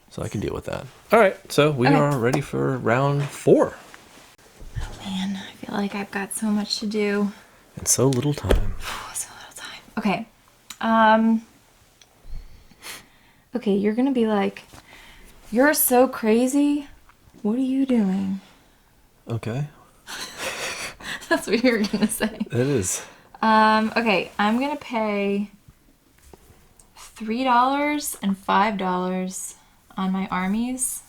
So I can deal with that. All right, so we are ready for round 4. Oh man, I feel like I've got so much to do. And so little time. So little time. Okay. Okay, you're gonna be like, you're so crazy. What are you doing? Okay. That's what you're gonna say. It is. Okay, I'm gonna pay $3 and $5 on my armies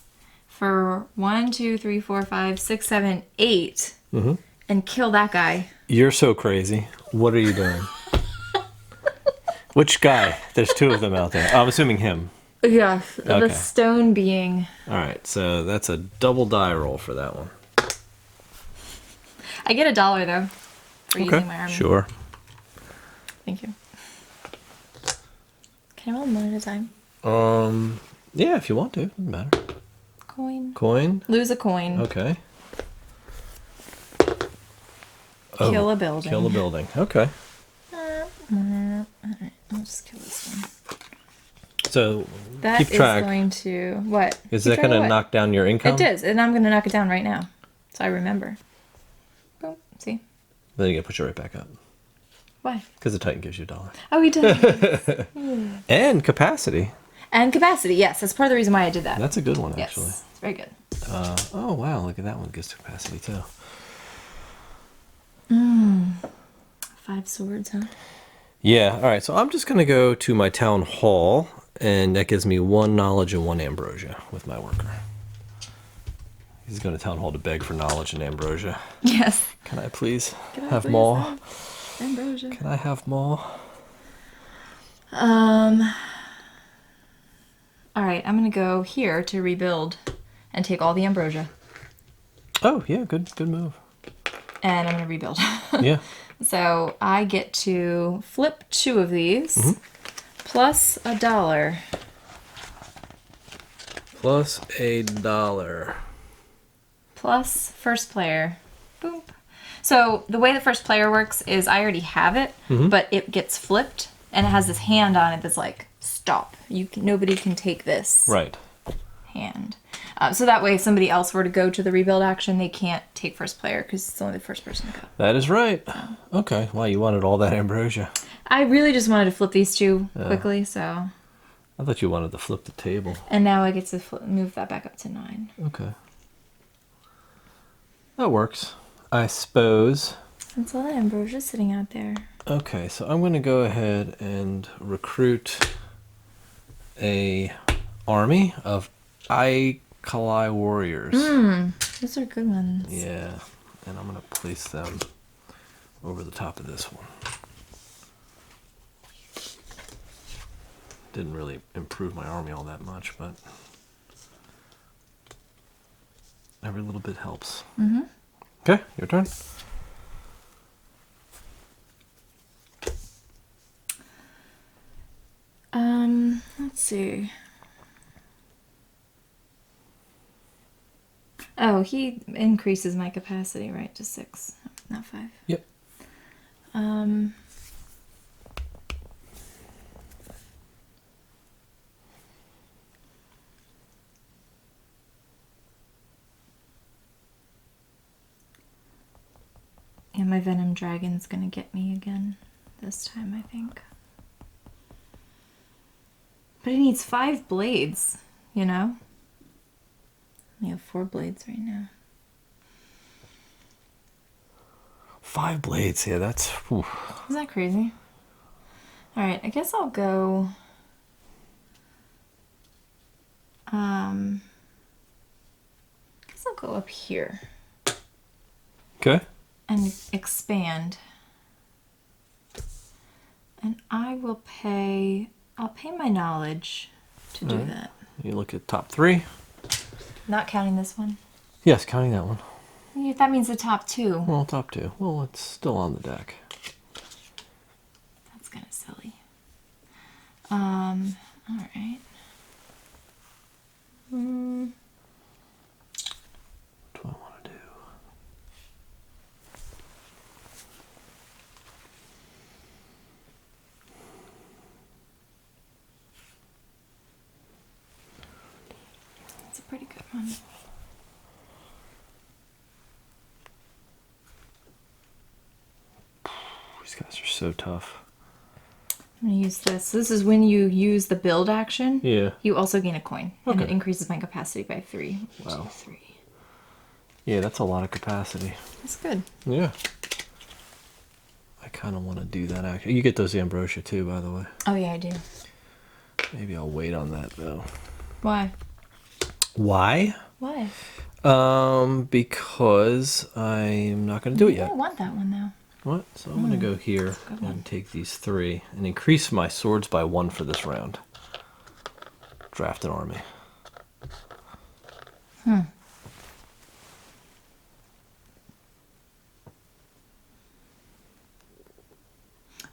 for 1, 2, 3, 4, 5, 6, 7, 8, and kill that guy. You're so crazy. What are you doing? Which guy? There's 2 of them out there. I'm assuming him. Yes, the Okay. stone being. All right, so that's a double die roll for that one. I get $1 though for using my army. Sure. Thank you. Can I roll them one at a time? Yeah, if you want to, doesn't matter. Coin. Coin. Lose a coin. Okay. Kill a building. Kill a building. Okay. Alright, I'll just kill this one. So That keep track. is going to what? Is Keep that track going of to what? knock down your income? It does, and I'm going to knock it down right now, so I remember. Boom. See? Then you get to push it right back up. Why? Because the Titan gives you $1. Oh, he does. And capacity. And capacity. Yes, that's part of the reason why I did that. That's a good one, yes, actually. it's very good. Oh, wow. Look at that one. Gives capacity, too. 5 swords, huh? Yeah. All right. So I'm just going to go to my town hall, and that gives me 1 knowledge and 1 ambrosia with my worker. He's going to town hall to beg for knowledge and ambrosia. Yes. Can I please Can I have please more? have ambrosia. Can I have more? All right, I'm gonna go here to rebuild and take all the ambrosia, Oh, yeah. Good move. and I'm gonna rebuild. Yeah. So I get to flip 2 of these, plus $1. Plus $1. Plus first player. Boop. So the way the first player works is I already have it, but it gets flipped, and it has this hand on it that's like, stop. Nobody can take this Right. hand. So that way, if somebody else were to go to the rebuild action, they can't take first player because it's only the first person to go. That is right. Okay. Wow, you wanted all that ambrosia. I really just wanted to flip these 2 quickly, so. I thought you wanted to flip the table. And now I get to move that back up to 9. Okay. That works. I suppose. That's all that ambrosia sitting out there. Okay, so I'm going to go ahead and recruit a army of Alkali warriors. Those are good ones. Yeah, and I'm going to place them over the top of this one. Didn't really improve my army all that much, but every little bit helps. Okay, your turn. Let's see. Oh, he increases my capacity, right, to 6, not 5. Yep. And my Venom Dragon's gonna get me again this time, I think. But it needs 5 blades, you know? I have 4 blades right now. 5 blades, yeah, that's... Whew. Isn't that crazy? Alright, I guess I'll go... I guess I'll go up here Okay. and expand. And I'll pay my knowledge to do that. You look at top 3. Not counting this one. Yes, counting that one. Yeah, that means the top 2. Well, top 2. Well, it's still on the deck. That's kind of silly. Alright. These guys are so tough. I'm going to use this. So this is when you use the build action. Yeah. You also gain a coin. And Okay. it increases my capacity by 3. Wow. 2, 3. Yeah, that's a lot of capacity. That's good. Yeah. I kind of want to do that, actually. You get those ambrosia, too, by the way. Oh, yeah, I do. Maybe I'll wait on that, though. Why? Why? Why? Because I'm not going to do it I yet. want that one, though. What? So I'm going to go here and take these 3 and increase my swords by 1 for this round. Draft an army.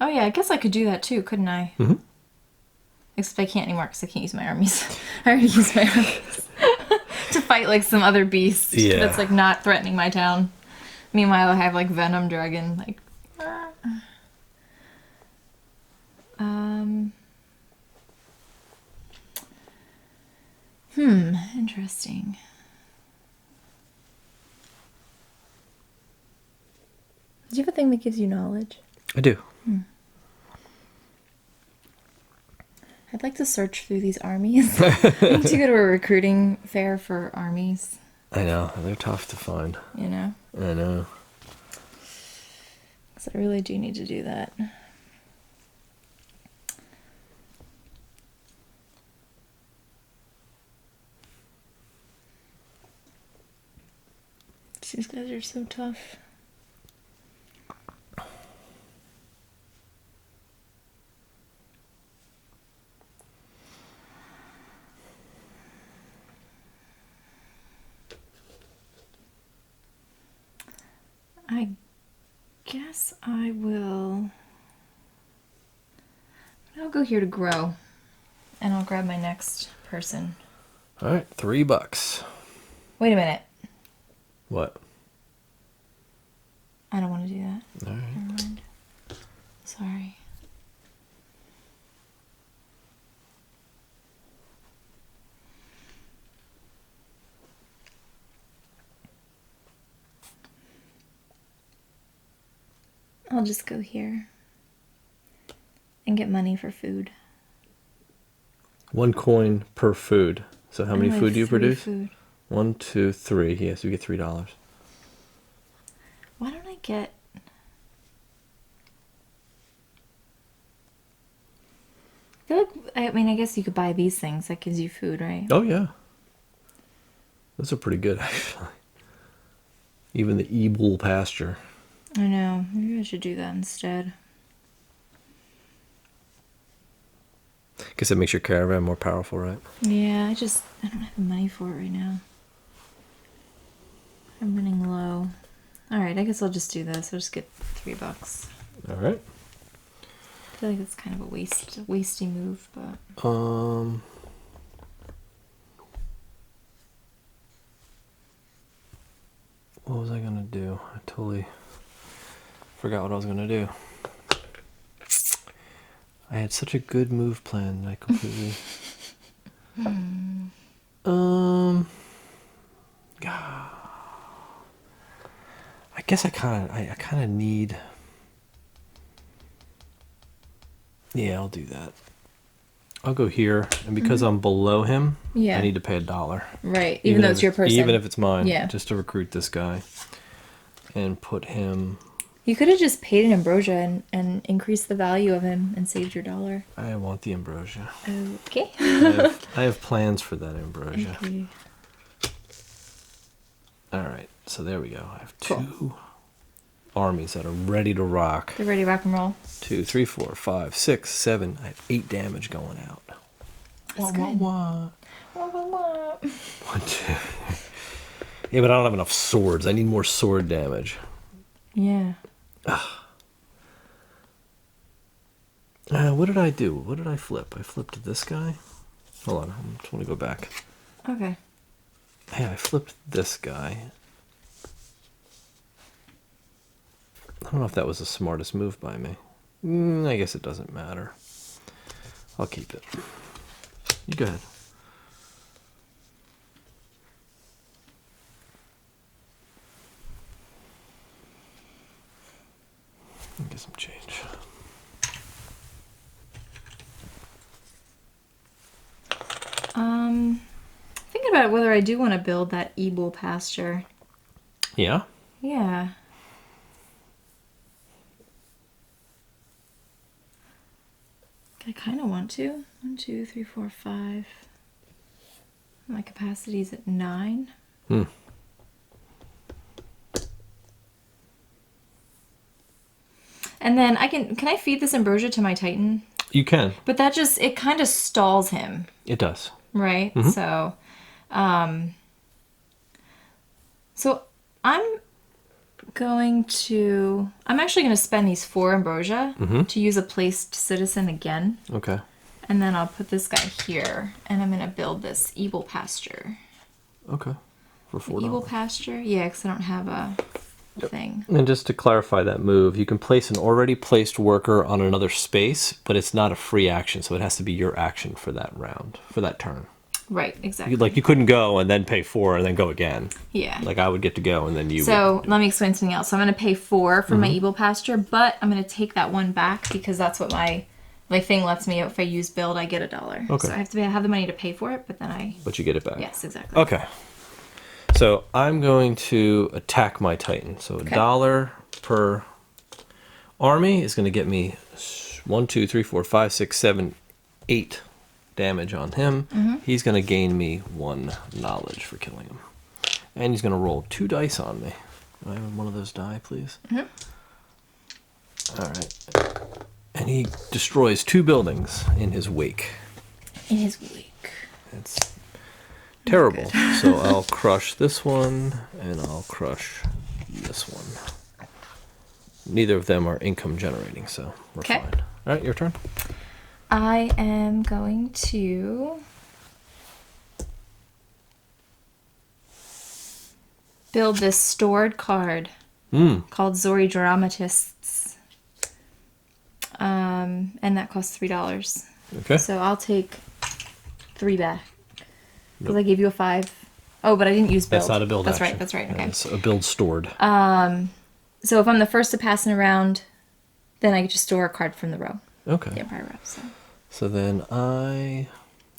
Oh, yeah, I guess I could do that, too, couldn't I? Mm-hmm. Except I can't anymore because I can't use my armies. I already used my armies to fight, like, some other beast that's, like, not threatening my town. Meanwhile, I have, like, Venom Dragon, like... Interesting. Do you have a thing that gives you knowledge? I do. I'd like to search through these armies. I need to go to a recruiting fair for armies, I know. They're tough to find. you know? I know. Because I really do need to do that. These guys are so tough. I guess I will... I'll go here to grow. And I'll grab my next person. All right, $3. Wait a minute. What? I don't want to do that. All right. Never mind. Sorry. I'll just go here and get money for food. 1 coin per food. So how many I have food do you 3 produce? Food. 1, 2, 3. Yes, you get $3. Why don't I get... I feel like, I mean, I guess you could buy these things. That gives you food, right? Oh, yeah. Those are pretty good, actually. Even the e-bull pasture. I know. Maybe I should do that instead. Guess that makes your caravan more powerful, right? Yeah, I don't have the money for it right now. I'm running low. Alright, I guess I'll just do this. I'll just get $3. All right. I feel like it's kind of a wasty move, but... What was I gonna do? I totally forgot what I was gonna do. I had such a good move plan that I completely... I guess I kind of need... Yeah, I'll do that. I'll go here, and because I'm below him, Yeah. I need to pay $1. Right, even though if it's your person. Even if it's mine. Yeah. Just to recruit this guy. And put him... You could have just paid an ambrosia and increased the value of him and saved your $1. I want the ambrosia. Okay. I have plans for that ambrosia. Okay. Alright, so there we go. I have Cool. 2 armies that are ready to rock. They're ready to rock and roll. 2, 3, 4, 5, 6, 7. I have 8 damage going out. That's good. Wah. 1, 2. Yeah, but I don't have enough swords. I need more sword damage. Yeah. What did I do? What did I flip? I flipped this guy. Hold on, I just want to go back. Okay. Yeah, I flipped this guy. I don't know if that was the smartest move by me. I guess it doesn't matter. I'll keep it. You go ahead. Thinking about whether I do want to build that Ebel pasture. Yeah? Yeah. I kind of want to. 1, 2, 3, 4, 5. My capacity's at 9. Hmm. And then can I feed this ambrosia to my Titan? You can. But it kind of stalls him, It does. right? Mm-hmm. So, so I'm actually going to spend these 4 ambrosia to use a placed citizen again. Okay. And then I'll put this guy here, and I'm going to build this Ebel pasture. Okay. For $4. Ebel pasture? Yeah, because I don't have a thing. And just to clarify that move, you can place an already placed worker on another space, but it's not a free action, so it has to be your action for that round, for that turn. Right, exactly. You couldn't go and then pay 4 and then go again. Yeah. Like I would get to go and then you So let me explain something else. So I'm going to pay 4 for my Ebel pasture, but I'm going to take that 1 back because that's what my thing lets me. If I use build, I get $1. Okay. So I have the money to pay for it, but then But you get it back. Yes, exactly. Okay. So I'm going to attack my Titan. So $1 per army is going to get me 1, 2, 3, 4, 5, 6, 7, 8 damage on him. He's going to gain me 1 knowledge for killing him. And he's going to roll 2 dice on me. Do I have one of those die, please? All right. And he destroys 2 buildings in his wake. In his wake. It's terrible. So I'll crush this one, and I'll crush this one. Neither of them are income generating, so we're fine. All right, your turn. I am going to build this stored card called Zori Dramatists. And that costs $3. Okay. So I'll take 3 back. Because I gave you a 5. Oh, but I didn't use build. That's not a build That's action. right, that's right. Okay. It's a build stored. So if I'm the first to pass in a round, then I get to store a card from the row. Okay. The Empire row. So then I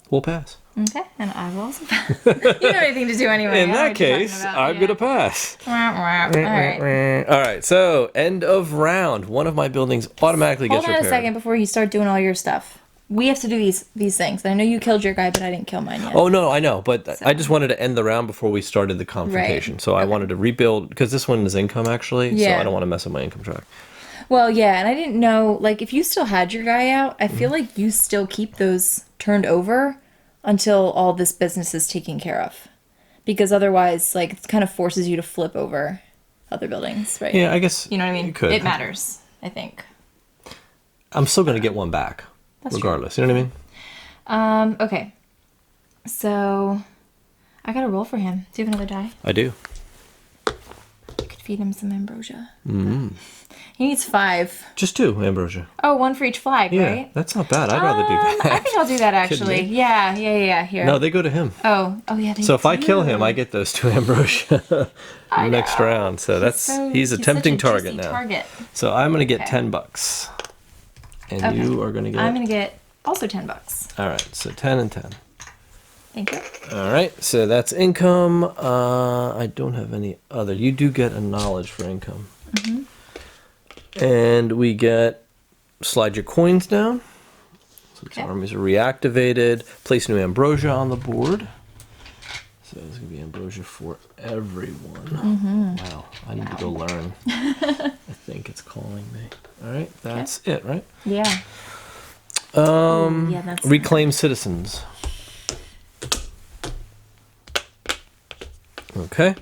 will pass. Okay, and I will also pass. You don't have anything to do anyway. In that case, I'm going to pass. All right. All right, so end of round. One of my buildings automatically gets Hold on repaired. a second before you start doing all your stuff. We have to do these things. I know you killed your guy, but I didn't kill mine yet. Oh, no, I know, but I just wanted to end the round before we started the confrontation. Right. So I wanted to rebuild, because this one is income, actually, so Yeah. I don't want to mess up my income track. Well, yeah, and I didn't know, like, if you still had your guy out, I feel like you still keep those turned over until all this business is taken care of. Because otherwise, like, it kind of forces you to flip over other buildings, right? Yeah, I guess You know what I mean? you could. It matters, I think. I'm still going to get one back, regardless. You know what I mean? Okay. So, I gotta roll for him. Do you have another die? I do. I could feed him some ambrosia. He needs 5. Just 2, Ambrosia. Oh, 1 for each flag, Yeah, right? that's not bad. I'd rather do that. I think I'll do that, actually. me? Yeah. Here. No, they go to him. Oh, yeah. So if I kill him, I get those 2 Ambrosia next round. So he's a tempting such a target juicy now. Target. So I'm going to get $10. And you are going to get... I'm going to get also $10. All right, so 10 and 10. Thank you. All right, so that's income. I don't have any other. You do get a knowledge for income. And we get slide your coins down. So its armies are reactivated. Place new ambrosia on the board. So there's going to be ambrosia for everyone. Wow, I need to go learn. I think it's calling me. All right, that's it, right? Yeah. That's Reclaim citizens. Okay.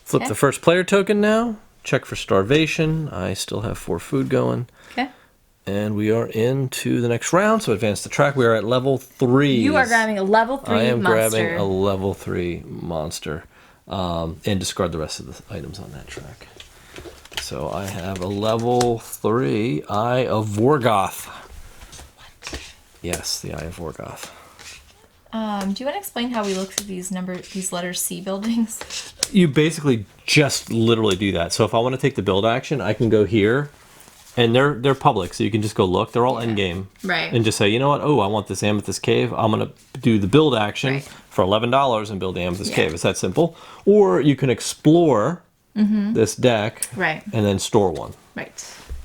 Flip the first player token now. Check for starvation. I still have 4 food going. Okay. And we are into the next round, so advance the track. We are at level 3. You are grabbing a level 3 I am monster. grabbing a level 3 monster. And discard the rest of the items on that track. So I have a level 3 Eye of Vorgoth. What? Yes, the Eye of Vorgoth. Do you want to explain how we look through these letters C buildings? You basically just literally do that. So if I want to take the build action, I can go here And they're public, so you can just go look. They're all end game. Right. And just say, you know what? Oh, I want this amethyst cave. I'm gonna do the build action Right. for $11 and build the amethyst Yeah. cave. It's that simple. Or you can explore this deck, Right. and then store one. Right.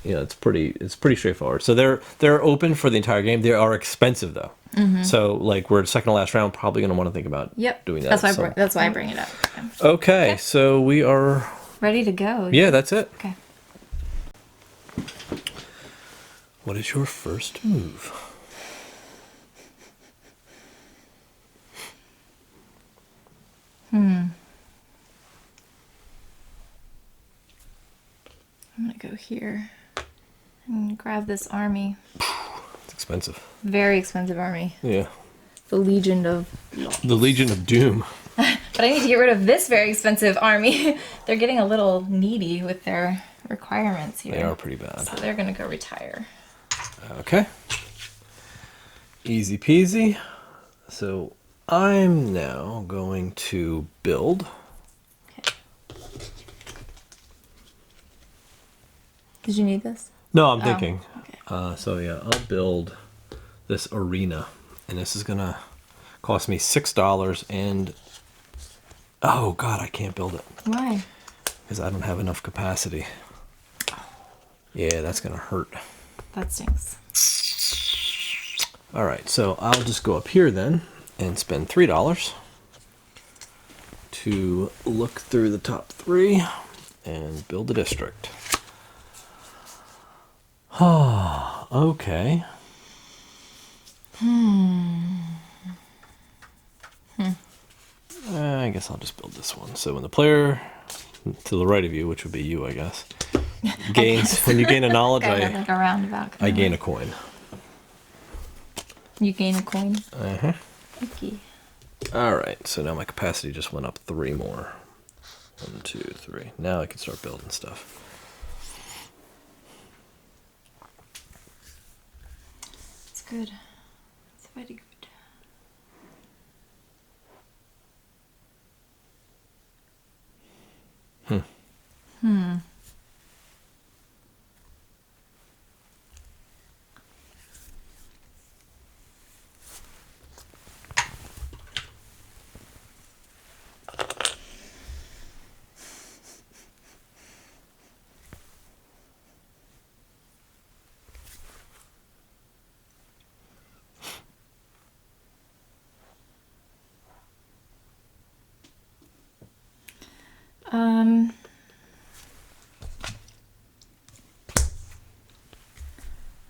You know, it's pretty straightforward. So they're open for the entire game. They are expensive though. So like we're second to last round, probably gonna want to think about doing that. That's why I bring it up. Okay, so we are Ready to go. yeah, that's it. Okay. What is your first move? I'm gonna go here and grab this army. It's expensive. Very expensive army. Yeah. The Legion of... The Legion of Doom. But I need to get rid of this very expensive army. They're getting a little needy with their requirements here. They are pretty bad. So they're gonna go retire. Okay. Easy peasy. So I'm now going to build. Okay. Did you need this? No, I'm thinking. Okay. So yeah, I'll build this arena. And this is going to cost me $6 and... Oh, God, I can't build it. Why? Because I don't have enough capacity. Yeah, that's going to hurt. That stinks. All right, so I'll just go up here then and spend $3 to look through the top 3 and build a district. Okay. I guess I'll just build this one. So when the player to the right of you, which would be you, I guess, gains when you gain a knowledge, Like a roundabout. I gain a coin. You gain a coin. Uh-huh. Okay. All right, so now my capacity just went up 3 more. 1, 2, 3. Now I can start building stuff. It's good. It's very good.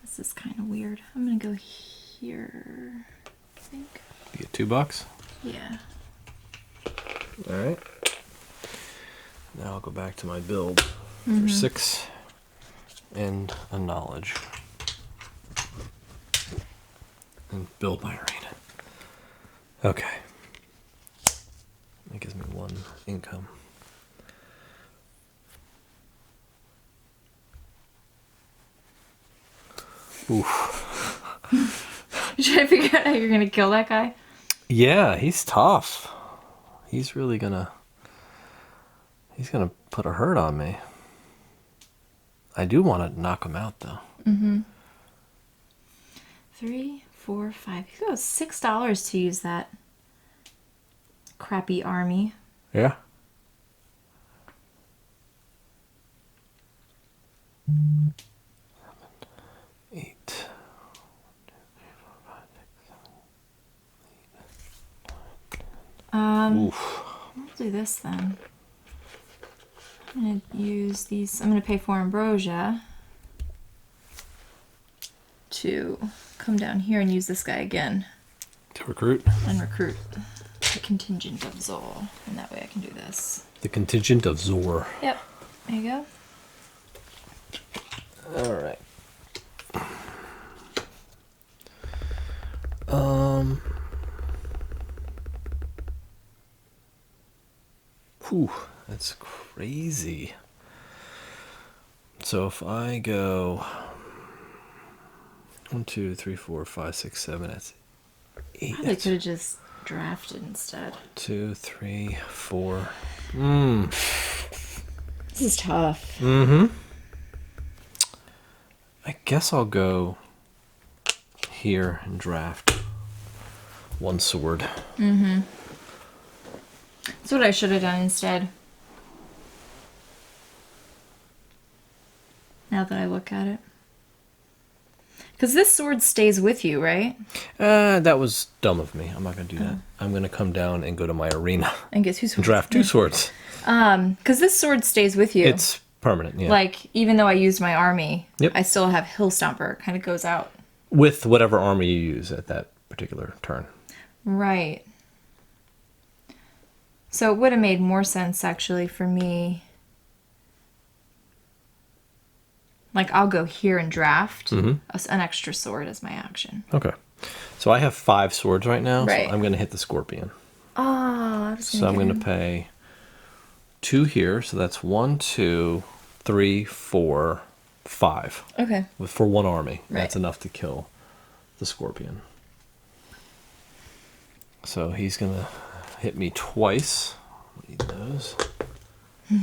This is kind of weird. I'm gonna go here, I think. You get $2. Yeah. All right. Now I'll go back to my build for 6 and a knowledge. And build my arena. Okay. That gives me 1 income. Oof. You trying to figure out how you're gonna kill that guy? Yeah, he's tough. He's really gonna... He's gonna put a hurt on me. I do want to knock him out, though. 3, 4, 5. He goes $6 to use that crappy army. Yeah. Oof. I'll do this then. I'm gonna use these. I'm gonna pay for ambrosia to come down here and use this guy again To recruit? and recruit the contingent of Zol, and that way I can do this. The contingent of Zor. Yep. There you go. All right. Whew, that's crazy. So if I go 1, 2, 3, 4, 5, 6, 7, that's 8. Probably could have just drafted instead. 2, 3, 4. This is tough. Mm-hmm. I guess I'll go here and draft one sword. That's what I should have done instead. Now that I look at it. Because this sword stays with you, right? That was dumb of me. I'm not going to do that. I'm going to come down and go to my arena And get 2 swords. and draft 2 swords. Because this sword stays with you. It's permanent, yeah. Like, even though I used my army, Yep. I still have Hill Stomper. It kind of goes out. With whatever armor you use at that particular turn. Right. So it would have made more sense, actually, for me. Like, I'll go here and draft an extra sword as my action. Okay. So I have 5 swords right now, Right. so I'm going to hit the scorpion. Oh, I was So I'm going to pay 2 here, so that's 1, 2, 3, 4, 5. Okay. For 1 army. Right. That's enough to kill the scorpion. So he's going to hit me twice. Need those. He's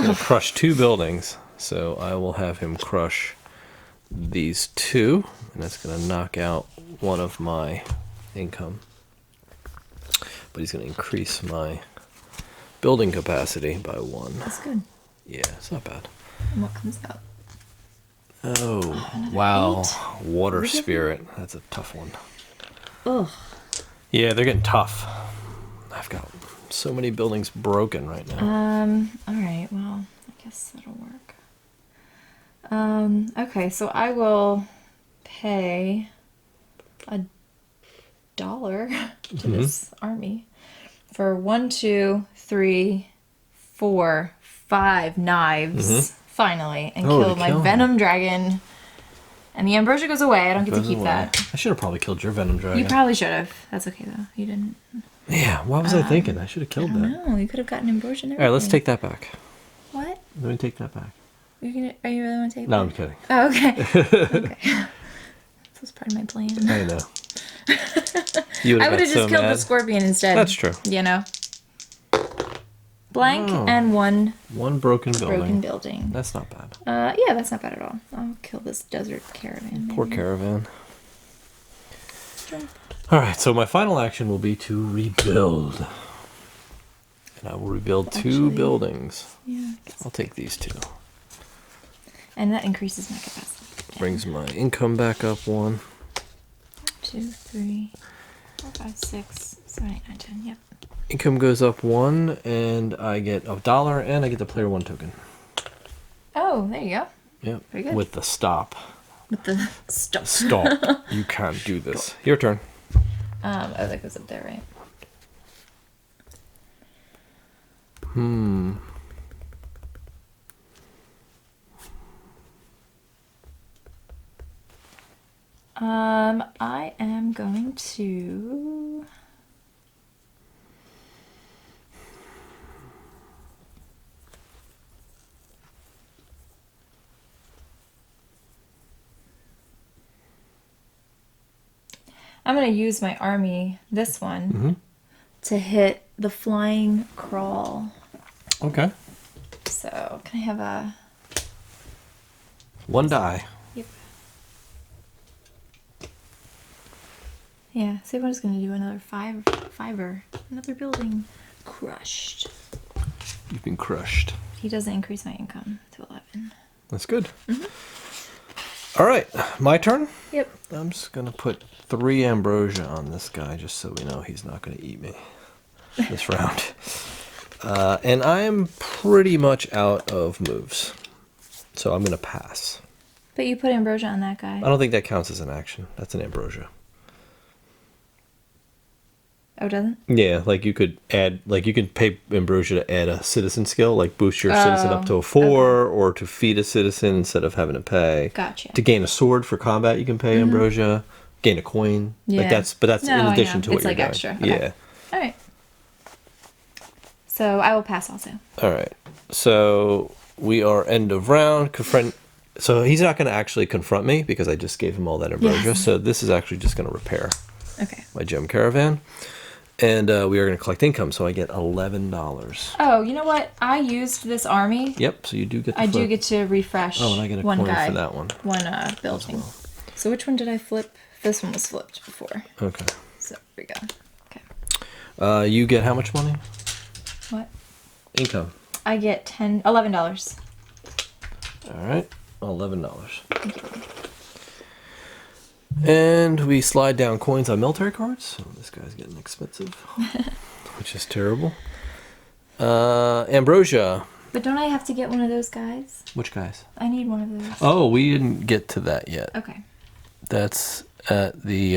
going to crush 2 buildings. So I will have him crush these 2. And that's going to knock out one of my income. But he's going to increase my building capacity by 1. That's good. Yeah, it's not bad. And what comes out? Oh, wow. 8. Water spirit. That's a tough one. Ugh. Yeah, they're getting tough. I've got so many buildings broken right now. Alright, well, I guess that'll work. Okay, so I will pay $1 to this army for 1, 2, 3, 4, 5 knives, finally, and Oh, kill to my kill him. venom dragon. And the ambrosia goes away. I don't get to Goes keep away. that. I should have probably killed your venom dragon. You probably should have. That's okay though. You didn't. Yeah, what was I thinking? I should have killed that. No, you could have gotten ambrosia and All right, let's everything. take that back. What? Let me take that back. Are you really want to take it? No, I'm kidding. Oh, okay. Okay. This was part of my plan. I know. You I would got have just so killed mad. the scorpion instead. That's true. You know? Blank Oh. and 1 One broken building. broken building. That's not bad. Yeah, that's not bad at all. I'll kill this desert caravan. Poor caravan. All right, so my final action will be to rebuild. And I will rebuild 2 Actually- buildings. Yeah. I'll take these 2. And that increases my capacity. Brings my income back up 1. 2, 3, 4, 5, 6, 7, 8, 9, 10. Yep. Income goes up 1, and I get $1, and I get the player 1 token. Oh, there you go. Yep. Very good. With the stop. With the stuff. Stop. You can't do this. Your turn. Oh, that goes up there, right? I am going to... I'm going to use my army, this one, to hit the flying crawl. Okay. So, can I have a... 1 die. Yep. Yeah, Sabon's going to do another fiver. Another building. Crushed. You've been crushed. He doesn't increase my income to 11. That's good. All right, my turn. Yep. I'm just going to put 3 ambrosia on this guy just so we know he's not going to eat me this round. And I am pretty much out of moves. So I'm going to pass. But you put ambrosia on that guy. I don't think that counts as an action. That's an ambrosia. Oh, it doesn't? Yeah, like you could add, like you could pay ambrosia to add a citizen skill, like boost your citizen up to a 4, or to feed a citizen instead of having to pay. Gotcha. To gain a sword for combat, you can pay ambrosia. Gain a coin. Yeah. Like that's No, in I addition know. to what It's you're like doing. extra. Okay. Yeah. All right. So I will pass also. All right. So we are end of round. Confront. So he's not going to actually confront me because I just gave him all that ambrosia. Yes. So this is actually just going to repair Okay. my gem caravan. And we are going to collect income, so I get $11. Oh, you know what? I used this army. Yep, so you do get to I do flip. get to refresh Oh, and I get a one coin guy, for that one. one building. So which one did I flip? This one was flipped before. Okay. So here we go. Okay. You get how much money? What? Income. I get $11. All right, $11. Thank you. And we slide down coins on military cards. So this guy's getting expensive, which is terrible. Ambrosia. But don't I have to get one of those guys? Which guys? I need one of those. Oh, we didn't get to that yet. Okay. That's at the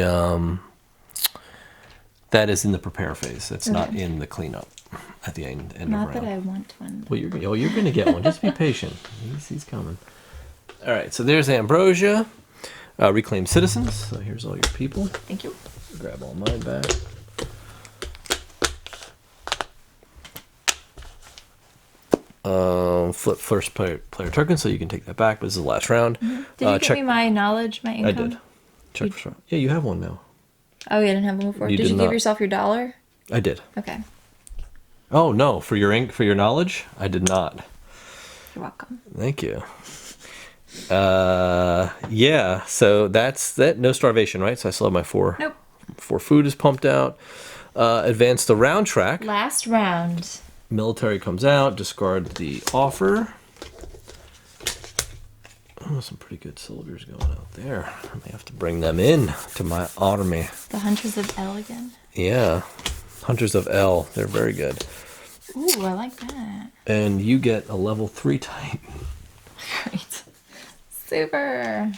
that is in the prepare phase. That's not in the cleanup at the end of Not round. that I want one. Well, you're going to get one. Just be patient. He's coming. All right, so there's Ambrosia. Reclaim citizens. So here's all your people. Thank you. Grab all mine back. Flip first player token, so you can take that back. But this is the last round. Did you give me my knowledge, my income? I did. Check for Yeah, you have one now. Oh, you didn't have one before. You Did did you give not. yourself your dollar? I did. Okay. Oh no, for your knowledge, I did not. You're welcome. Thank you. Yeah. So that's that. No starvation, right? So I still have my 4. Nope. 4 food is pumped out. Advance the round track. Last round. Military comes out. Discard the offer. Oh, some pretty good soldiers going out there. I may have to bring them in to my army. The Hunters of L again. Yeah. Hunters of L. They're very good. Ooh, I like that. And you get a level 3 Titan. Great. Super.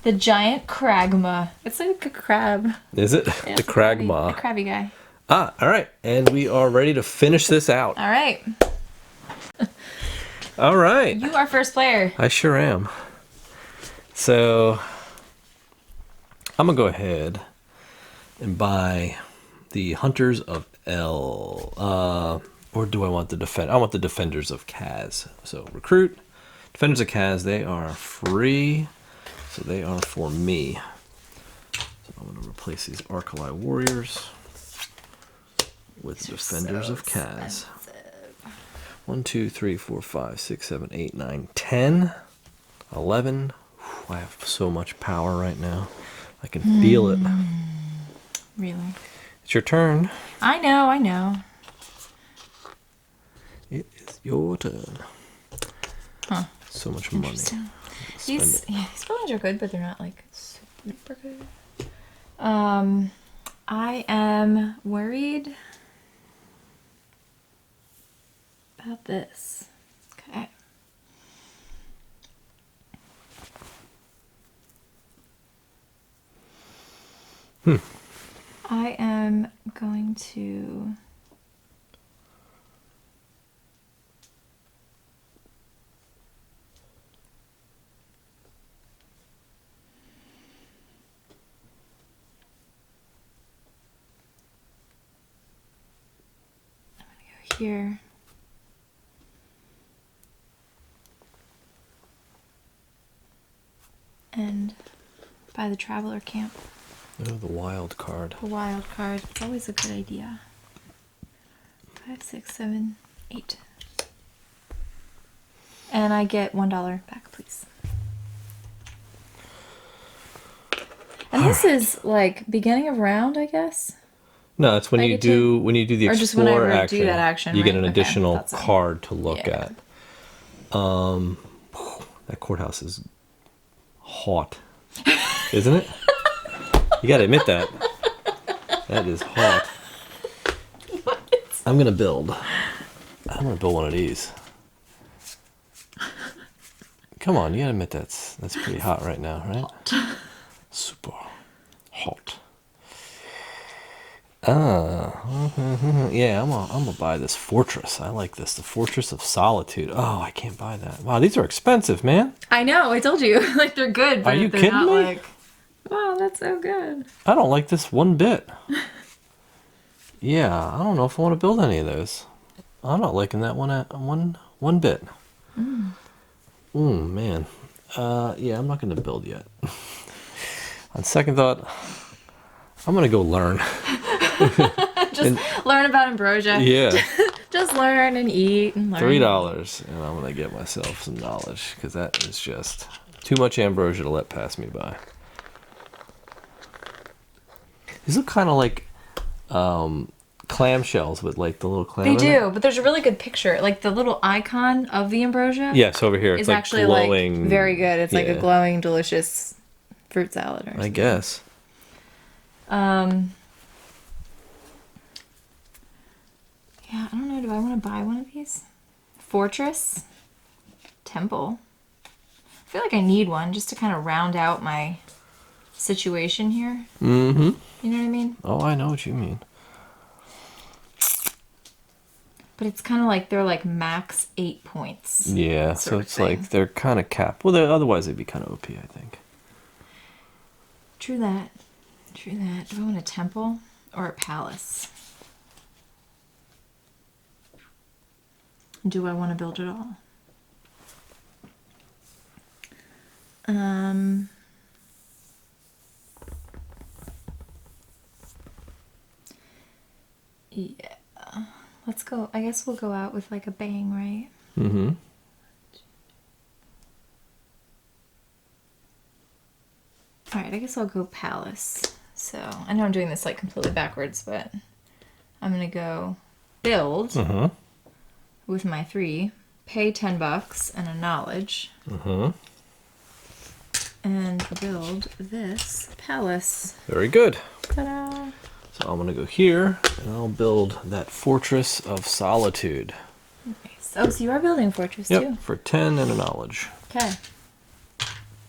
The giant Kragma. It's like a crab. Is it? Yeah, The it's a crabby- Kragma. A crabby guy. All right. And we are ready to finish this out. All right. All right. You are first player. I sure am. So I'm going to go ahead and buy the Hunters of L. Or do I want the defend? I want the Defenders of Kaz. So recruit. Defenders of Kaz, they are free. So they are for me. So I'm going to replace these Arcali Warriors with Defenders of Kaz. 1, 2, 3, 4, 5, 6, 7, 8, 9, 10, 11. Whew, I have so much power right now. I can feel it. Really? It's your turn. I know, I know. It is your turn. Huh. So much money. Interesting. Spend These it. buildings are good, but they're not like super good. I am worried about this. Okay. I am going to go here. And buy the traveler camp. Oh, the wild card. The wild card. It's always a good idea. 5, 6, 7, 8. And I get $1 back, please. And this is like beginning of round, I guess. No, it's when I you get do the or just explorer whenever I action. do that action, you get right? an Okay, additional that's it. card to look Yeah. at. That courthouse is hot, isn't it? You gotta admit that. That is hot. I'm gonna build one of these. Come on, you gotta admit that's pretty hot right now, right? Super hot. Yeah, I'm gonna buy this fortress. I like this, the Fortress of Solitude. Oh, I can't buy that. Wow, these are expensive, man. I know, I told you. Like they're good, but Are you they're kidding not me? like, wow, that's so good. I don't like this one bit. Yeah, I don't know if I want to build any of those. I'm not liking that one bit. Man. Yeah, I'm not gonna build yet. On second thought, I'm gonna go learn. Just learn about ambrosia. Yeah. Just learn and eat and learn. $3, and I'm gonna get myself some knowledge because that is just too much ambrosia to let pass me by. These look kind of like clamshells with like the little clam. They in do, it. but there's a really good picture. Like the little icon of the ambrosia. Yes, over here. It's is like actually glowing. like very good. It's like a yeah. glowing, delicious fruit salad or something. I guess. Yeah, I don't know. Do I want to buy one of these? Fortress, temple. I feel like I need one just to kind of round out my situation here. Mm-hmm. You know what I mean? Oh, I know what you mean. But it's kind of like they're like max 8 points. Yeah, so sort of it's thing. like they're kind of capped. Well, otherwise they'd be kind of OP, I think. True that. True that. Do I want a temple or a palace? Do I want to build it all? Yeah. Let's go. I guess we'll go out with like a bang, right? Mm-hmm. All right, I guess I'll go palace. So I know I'm doing this like completely backwards, but I'm gonna go build Mm-hmm. with my 3, pay $10 and a knowledge, Mm-hmm. and build this palace. Very good. Ta-da! So I'm gonna go here and I'll build that Fortress of Solitude. Nice. Oh, so you are building a fortress Yep, too. for 10 and a knowledge. Okay.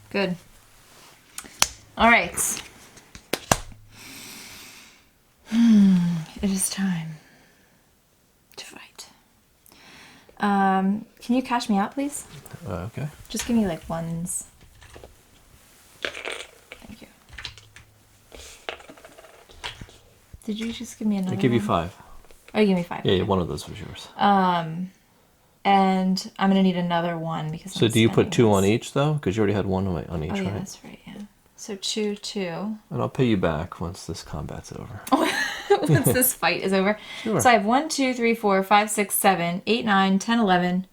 Good. All right. It is time to fight. Can you cash me out, please? Okay. Just give me like ones. Thank you. Did you just give me another I give you one? 5. Oh, you give me 5. Yeah, okay. one of those was yours. And I'm gonna need another one because. So I'm do you put spending 2 on this. each though? Because you already had 1 on each, Oh yeah, right? that's right. Yeah. So 2, 2. And I'll pay you back once this combat's over. Once this fight is over. Sure. So I have 1, 2, 3, 4, 5, 6, 7, 8, 9, 10, 11,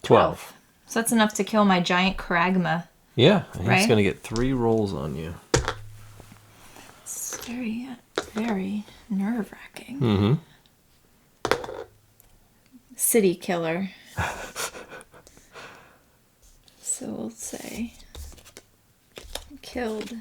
12. So that's enough to kill my giant Kragma. Yeah, and he's Right? gonna get 3 rolls on you. It's very, very nerve-wracking. Mm-hmm. City killer. So we'll say killed.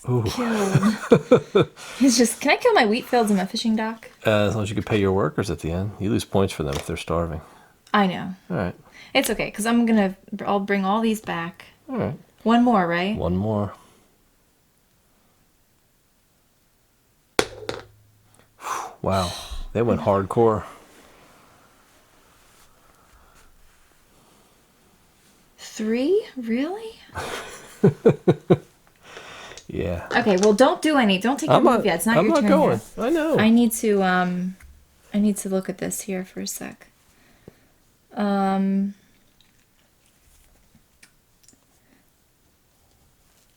Ooh. Killed. He's just. Can I kill my wheat fields and my fishing dock? As long as you can pay your workers at the end. You lose points for them if they're starving. I know. All right. It's okay because I'll bring all these back. All right. One more, right? 1 more. Wow. They went hardcore. 3? Really? Yeah. Okay, well don't do any. Don't take your move yet. It's not I'm your not turn going. yet. I know. I need to look at this here for a sec.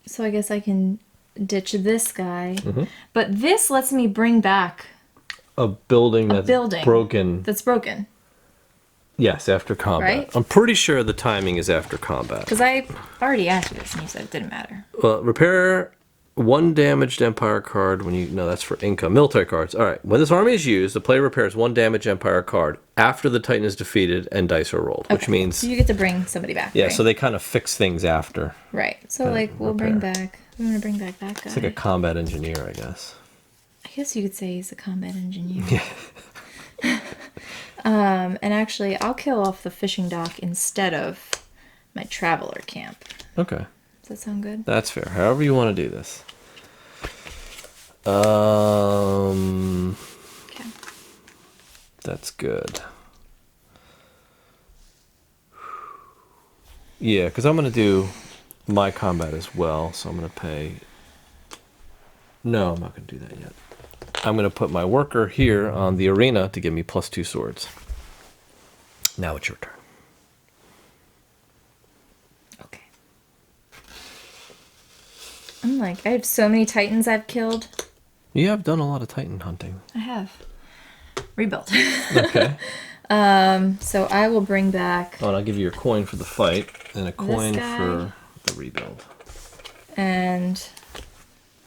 So I guess I can ditch this guy. Mm-hmm. But this lets me bring back A building that's building. broken. that's broken. Yes, after combat. Right? I'm pretty sure the timing is after combat. Because I already asked you this and you said it didn't matter. Well, repair 1 damaged Empire card when you... No, that's for income. Military cards. All right. When this army is used, the player repairs 1 damaged Empire card after the Titan is defeated and dice are rolled, which Okay. means... So you get to bring somebody back. Yeah, right? so they kind of fix things after. Right. So like we'll bring repair. back. I'm gonna bring back that guy. It's like a combat engineer, I guess. I guess you could say he's a combat engineer. And actually, I'll kill off the fishing dock instead of my traveler camp. Okay. Does that sound good? That's fair. However you want to do this. Okay. That's good. Yeah, because I'm going to do my combat as well, so I'm going to pay... No, I'm not going to do that yet. I'm going to put my worker here on the arena to give me +2 swords. Now it's your turn. Okay. I'm like, I have so many Titans I've killed. You have done a lot of Titan hunting. I have. Rebuilt. Okay. So I will bring back... Oh, and I'll give you a coin for the fight and a coin guy. for the rebuild. And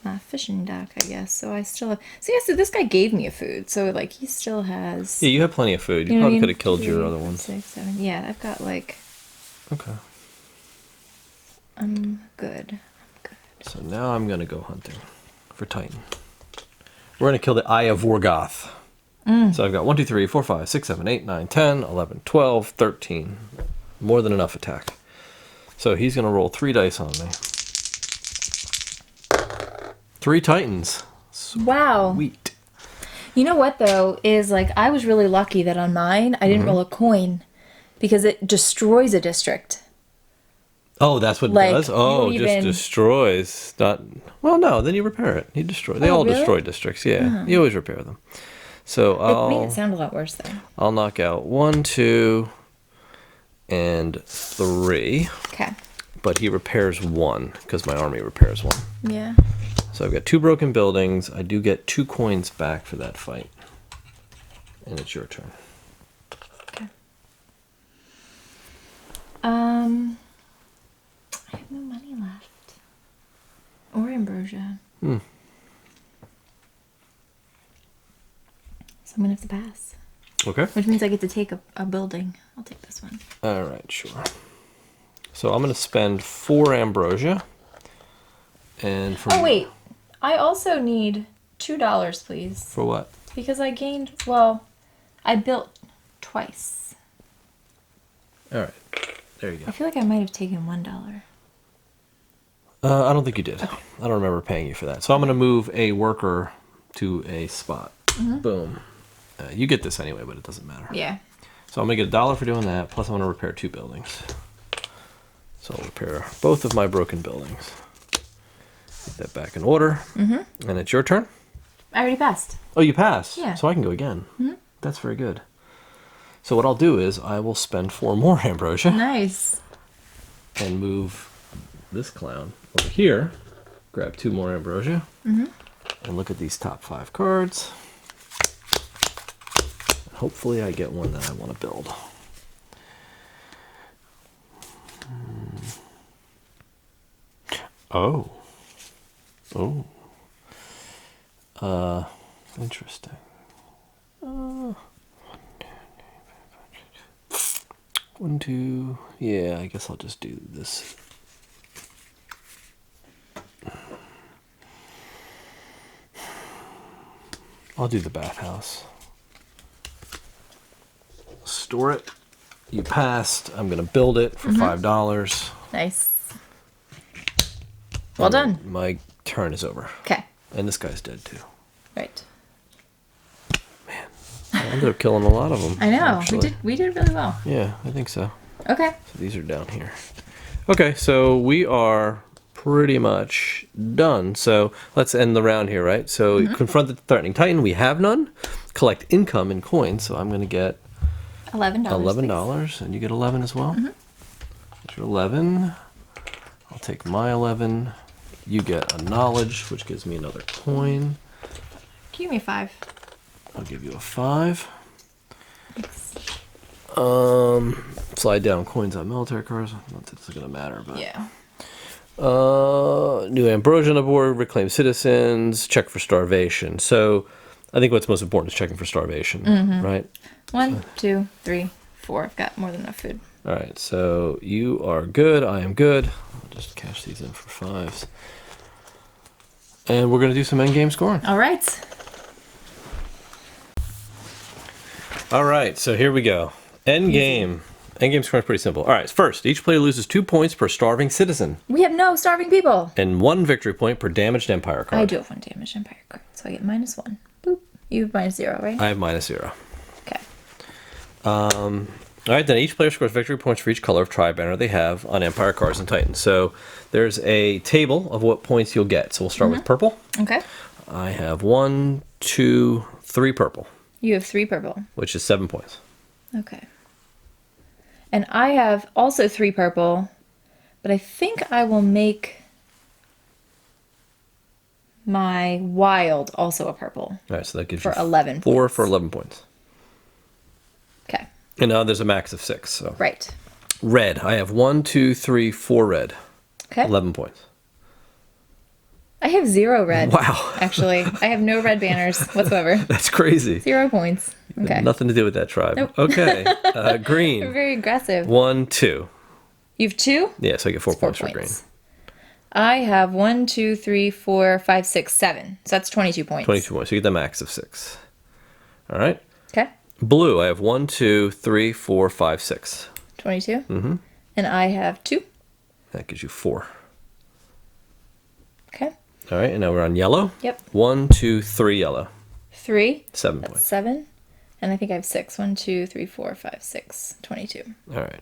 my fishing dock, I guess. So I still have... So yeah, so this guy gave me a food. So like he still has... Yeah, you have plenty of food. You know what I probably mean? could have killed your 3, other ones. 6, 7. Yeah, I've got like... Okay. I'm good. So now I'm going to go hunting for Titan. We're going to kill the Eye of Vorgoth. So I've got 1, 2, 3, 4, 5, 6, 7, 8, 9, 10, 11, 12, 13. More than enough attack. So he's going to roll 3 dice on me. 3 Titans. Wow. Sweet. You know what though is like I was really lucky that on mine I didn't roll a coin because it destroys a district. Oh, that's what it Like, does? Oh, you just even- destroys. Not. Well, no, then you repair it. You destroy. They Oh, all really? destroy districts, yeah. You always repair them. So It made it sound a lot worse though. I'll knock out 1, 2, and 3. Okay. But he repairs 1, because my army repairs 1. Yeah. So I've got 2 broken buildings. I do get 2 coins back for that fight. And it's your turn. Okay. I have no money left. Or ambrosia. So I'm gonna have to pass. Okay. Which means I get to take a building. I'll take this one. All right, sure. So I'm going to spend 4 ambrosia. And for Oh wait. I also need $2, please. For what? Because I gained, well, I built twice. All right. There you I go. feel like I might have taken $1. I don't think you did. I don't remember paying you for that. So I'm going to move a worker to a spot. Boom. You get this anyway, but it doesn't matter. Yeah. So I'm going to get $1 for doing that, plus I'm going to repair 2 buildings. So I'll repair both of my broken buildings. Get that back in order. And it's your turn? I already passed. Oh, you pass? Yeah. So I can go again. That's very good. So what I'll do is I will spend 4 more ambrosia Nice. and move this clown over here. Grab 2 more ambrosia. And look at these top 5 cards. Hopefully I get one that I want to build. Oh. Oh. Interesting. 1, 2. Yeah, I guess I'll just do this. I'll do the bathhouse. Store it. You passed. I'm going to build it for $5. Nice. Well done. My turn is over. Okay. And this guy's dead too. Right. I ended up killing a lot of them. I know. actually. We did really well. Yeah, I think so. Okay. So these are down here. Okay, so we are pretty much done. So let's end the round here, right? So confront the threatening titan. We have none. Collect income in coins. So I'm going to get $11. $11, and you get 11 as well. That's your 11. I'll take my 11. You get a knowledge, which gives me another coin. Give me 5. I'll give you a 5. Thanks. Slide down coins on military cards. Not that it's gonna matter, but Yeah. new ambrosia on the board. Reclaim citizens. Check for starvation. So, I think what's most important is checking for starvation, right? 1, 2, 3, 4. I've got more than enough food. All right. So you are good. I am good. I'll just cash these in for 5s, and we're gonna do some endgame scoring. All right. All right. So here we go. Endgame. Endgame scoring is pretty simple. All right. First, each player loses 2 points per starving citizen, We have no starving people. and 1 victory point per damaged empire card. I do have 1 damage empire card, so I get -1. Boop. You have -0, right? I have -0. Okay. All right, then each player scores victory points for each color of tribe banner they have on Empire cards and Titans. So there's a table of what points you'll get. So we'll start with purple. Okay. I have 1, 2, 3 purple, You have 3 purple. which is 7 points. Okay. And I have also 3 purple, but I think I will make my wild, also a purple. All right, so that gives For you 11 4 points. for 11 points. Okay. And now there's a max of 6. So Right. red, I have 1, 2, 3, 4 red. Okay. 11 points. I have 0 red. Wow. Actually, I have no red banners whatsoever. That's crazy. 0 points. Okay. Nothing to do with that tribe. Nope. Okay. You're Green. very aggressive. 1, 2. You have 2? Yeah, so I get 4 4 points for green. I have 1, 2, 3, 4, 5, 6, 7. So that's 22 points. 22 points. So you get the max of 6. All right. Okay. Blue, I have 1, 2, 3, 4, 5, 6. 22. Mm-hmm. And I have 2. That gives you 4. Okay. All right, and now we're on yellow. Yep. 1, 2, 3 yellow. 3. 7 That's points. 7. And I think I have 6. 1, 2, 3, 4, 5, 6. 22. All right.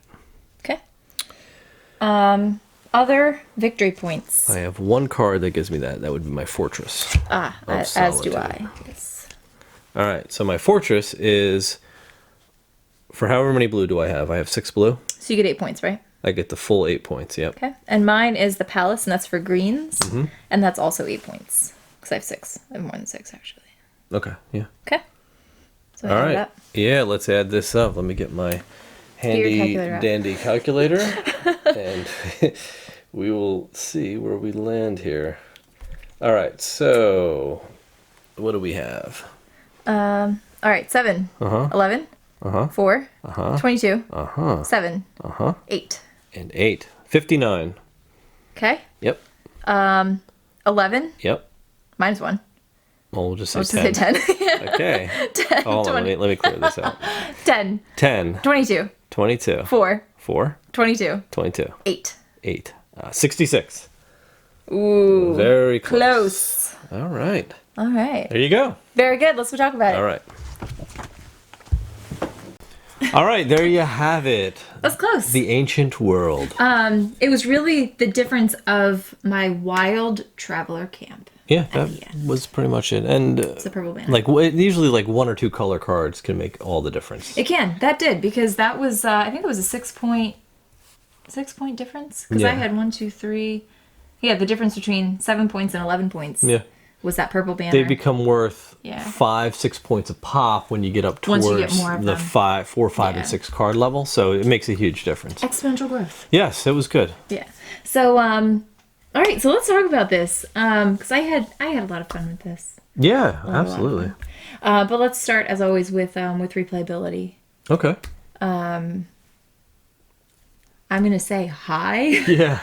Okay. Other victory points. I have 1 card that gives me that. That would be my fortress. As do Solitude. I. Yes. All right, so my fortress is, for however many blue do I have? I have 6 blue. So you get 8 points, right? I get the full 8 points, yep. Okay. And mine is the palace, and that's for greens. Mm-hmm. And that's also 8 points. Because I have 6. I have more than 6, actually. Okay, yeah. Okay. So I All add right. it up. Yeah, let's add this up. Let me get my your handy calculator out. dandy calculator. And we will see where we land here. All right, so what do we have? All right. 7. 11. 4. 22. 7. 8. And 8. 59. Okay. Yep. 11. Yep. Minus 1. Well, we'll just say Let's 10. just say 10. Okay. 10. Hold on, 20. let me clear this out. 10. 10. 22. 22. 4. 4. 22. 22. 8. 8. 66. Ooh. Very close. Close. All right. All right. There you go. Very good. Let's talk about it. All right. All right, there you have it. That's close. The ancient world. It was really the difference of my wild traveler camp. Yeah, that was pretty much it. And It's a purple banner. like usually like 1 or 2 color cards can make all the difference. It can. That did, because that was I think it was a 6 point difference. Because I Yeah. had 1, 2, 3. Yeah, the difference between 7 points and 11 points. Yeah. Was that purple banner? They become worth Yeah. 5, 6 points a pop when you get up Once towards you get more of the them. 4, 5, Yeah. and 6 card level. So it makes a huge difference. Exponential growth. Yes, it was good. Yeah. So all right. So let's talk about this. Because I had a lot of fun with this. Yeah, absolutely. But let's start as always with replayability. Okay. I'm gonna say high. Yeah.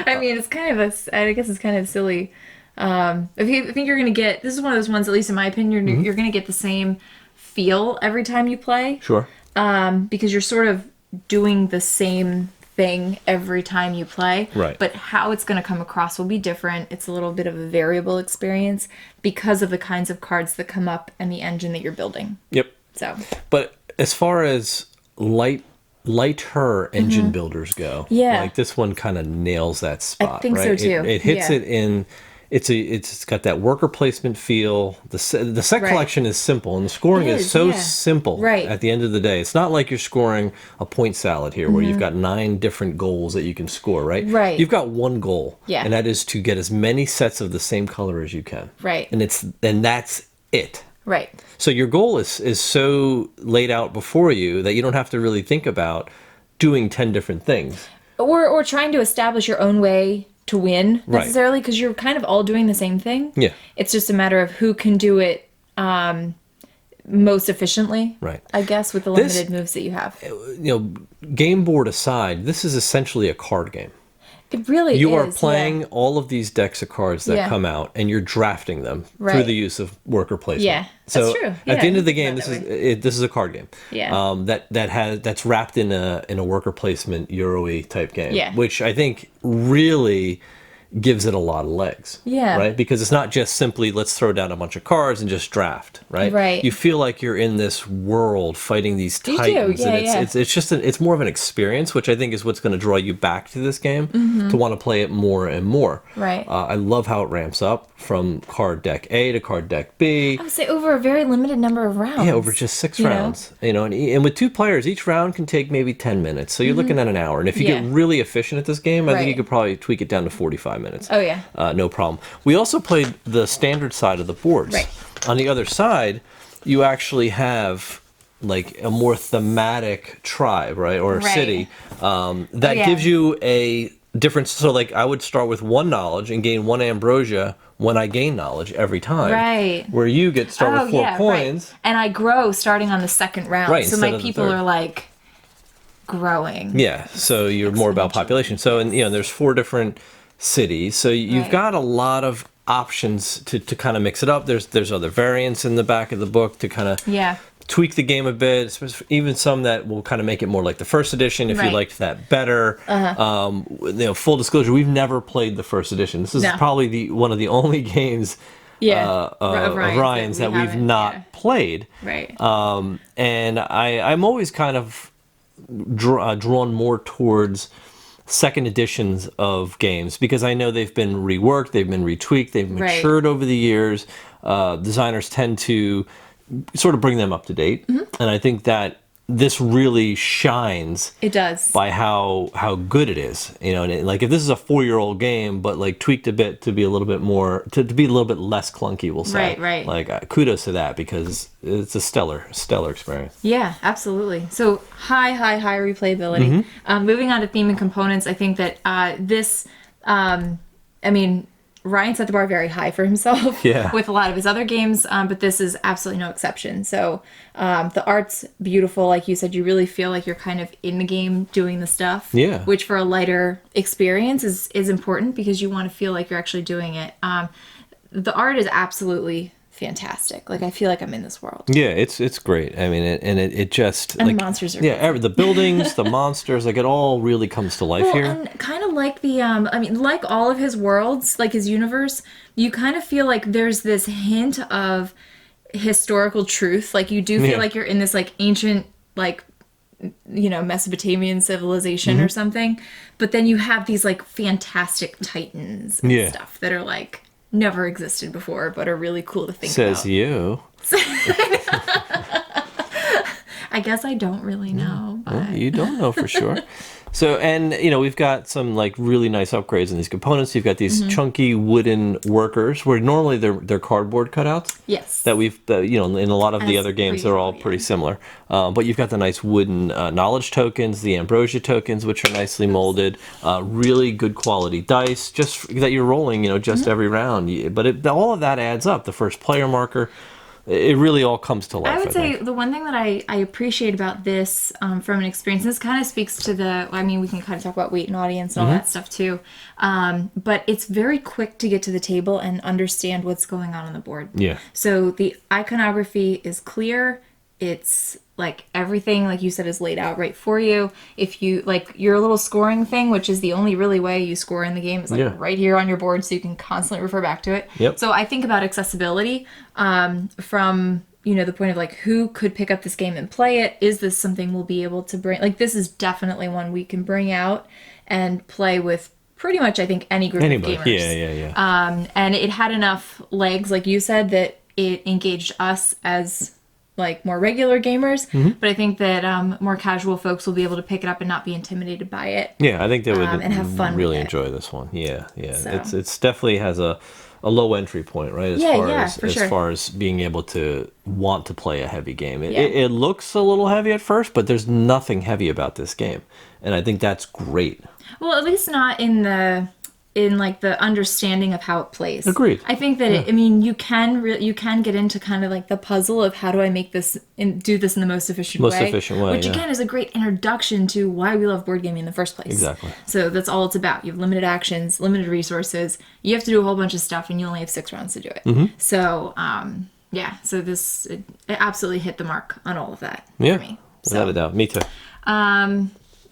I mean, it's kind of I guess it's kind of silly. I think you're gonna get, this is one of those ones, at least in my opinion, you're gonna get the same feel every time you play. Sure. Because you're sort of doing the same thing every time you play. Right. But how it's gonna come across will be different. It's a little bit of a variable experience because of the kinds of cards that come up and the engine that you're building. Yep. So. But as far as lighter engine builders go, Yeah. like this one kind of nails that spot. think so, right? too. It hits Yeah. it in. It's got that worker placement feel. The set Right. collection is simple, and the scoring It is is, so yeah. simple. Right. At the end of the day, it's not like you're scoring a point salad here, where you've got 9 different goals that you can score. Right. Right. You've got one goal. Yeah. And that is to get as many sets of the same color as you can. Right. And that's it. Right. So your goal is so laid out before you that you don't have to really think about doing 10 different things. Or trying to establish your own way to win Right. necessarily, because you're kind of all doing the same thing. Yeah. It's just a matter of who can do it most efficiently. Right. I guess with the This- limited moves that you have. Game board aside, this is essentially a card game. It really is. You are playing all of these decks of cards that Yeah. come out, and you're drafting them through Right. the use of worker placement. Yeah, so that's true. At Yeah, the end of the think game, about this it is this is a card game. Yeah. That's wrapped in a worker placement Euro-y type game. Yeah. Which I think really gives it a lot of legs. Yeah. Right? Because it's not just simply let's throw down a bunch of cards and just draft, right? Right. You feel like you're in this world fighting these You do, titans, yeah, and yeah. it's just it's more of an experience, which I think is what's going to draw you back to this game to want to play it more and more. Right. I love how it ramps up from card deck A to card deck B. I would say over a very limited number of rounds. Yeah, over just 6 You know? rounds. And with 2 players, each round can take maybe 10 minutes. So you're looking at an hour. And if you Yeah. get really efficient at this game, I think you Right. could probably tweak it down to 45 minutes. Oh, yeah. No problem. We also played the standard side of the boards. Right. On the other side, you actually have like a more thematic tribe, right, or a Right. city that yeah. gives you a difference. So, like, I would start with 1 knowledge and gain 1 ambrosia when I gain knowledge every time. Right. Where you get start with 4 coins. Right. And I grow starting on the second round. Right, So instead my of the people third. are like growing. Yeah, so you're more about population. So, and there's 4 different cities. So you've Right. got a lot of options to kind of mix it up. There's other variants in the back of the book to kind of Yeah. tweak the game a bit, even some that will kind of make it more like the first edition if you Right. liked that better. Full disclosure, we've never played the first edition. This is No. probably one of the only games of Ryan's that we've not played. Right. And I'm always kind of drawn more towards second editions of games because I know they've been reworked, they've been retweaked, they've matured over the years. Designers tend to sort of bring them up to date, and I think that this really shines. It does. By how good it is, and like if this is a 4-year-old game, but like tweaked a bit to be a little bit more to be a little bit less clunky, we'll say. Right. Like kudos to that because it's a stellar experience. Yeah, absolutely. So high replayability. Moving on to theme and components, I think that this, Ryan set the bar very high for himself with a lot of his other games, but this is absolutely no exception. So the art's beautiful. Like you said, you really feel like you're kind of in the game doing the stuff, which for a lighter experience is important because you want to feel like you're actually doing it. The art is absolutely fantastic. Like I feel like I'm in this world. Yeah, it's great. I mean, it just and like the monsters are the buildings, the monsters, like it all really comes to life here. And kind of like the like all of his worlds, like his universe, you kind of feel like there's this hint of historical truth. Like you do feel like you're in this like ancient like Mesopotamian civilization or something, but then you have these like fantastic titans and stuff that are like never existed before but are really cool to think about. Says you. I guess I don't really know. But... Well, you don't know for sure. So, and we've got some like really nice upgrades in these components. You've got these chunky wooden workers where normally they're cardboard cutouts. Yes. That we've in a lot of the other games they're all pretty similar. But you've got the nice wooden knowledge tokens, the ambrosia tokens, which are nicely molded. Really good quality dice, just that you're rolling just every round. But all of that adds up. The first player marker. It really all comes to life. I would say the one thing that I appreciate about this from an experience, this kind of speaks to we can kind of talk about weight and audience and all that stuff too, but it's very quick to get to the table and understand what's going on the board. Yeah. So the iconography is clear. It's like everything, like you said, is laid out right for you. If you like your little scoring thing, which is the only really way you score in the game, is like right here on your board, so you can constantly refer back to it. Yep. So I think about accessibility from the point of like who could pick up this game and play it. Is this something we'll be able to bring? Like this is definitely one we can bring out and play with. Pretty much, I think any group of gamers. Yeah. And it had enough legs, like you said, that it engaged us as like more regular gamers, but I think that more casual folks will be able to pick it up and not be intimidated by it. Yeah, I think they would and have fun really with enjoy this one. Yeah. So. It's definitely has a low entry point, right? As far as being able to want to play a heavy game. It looks a little heavy at first, but there's nothing heavy about this game, and I think that's great. Well, at least not in the understanding of how it plays. Agreed. I think that you can get into kind of like the puzzle of how do I make this and do this in the most efficient way, which again is a great introduction to why we love board gaming in the first place. Exactly. So that's all it's about. You have limited actions, limited resources. You have to do a whole bunch of stuff, and you only have 6 rounds to do it. So so this it absolutely hit the mark on all of that for me. Without a doubt. Me too.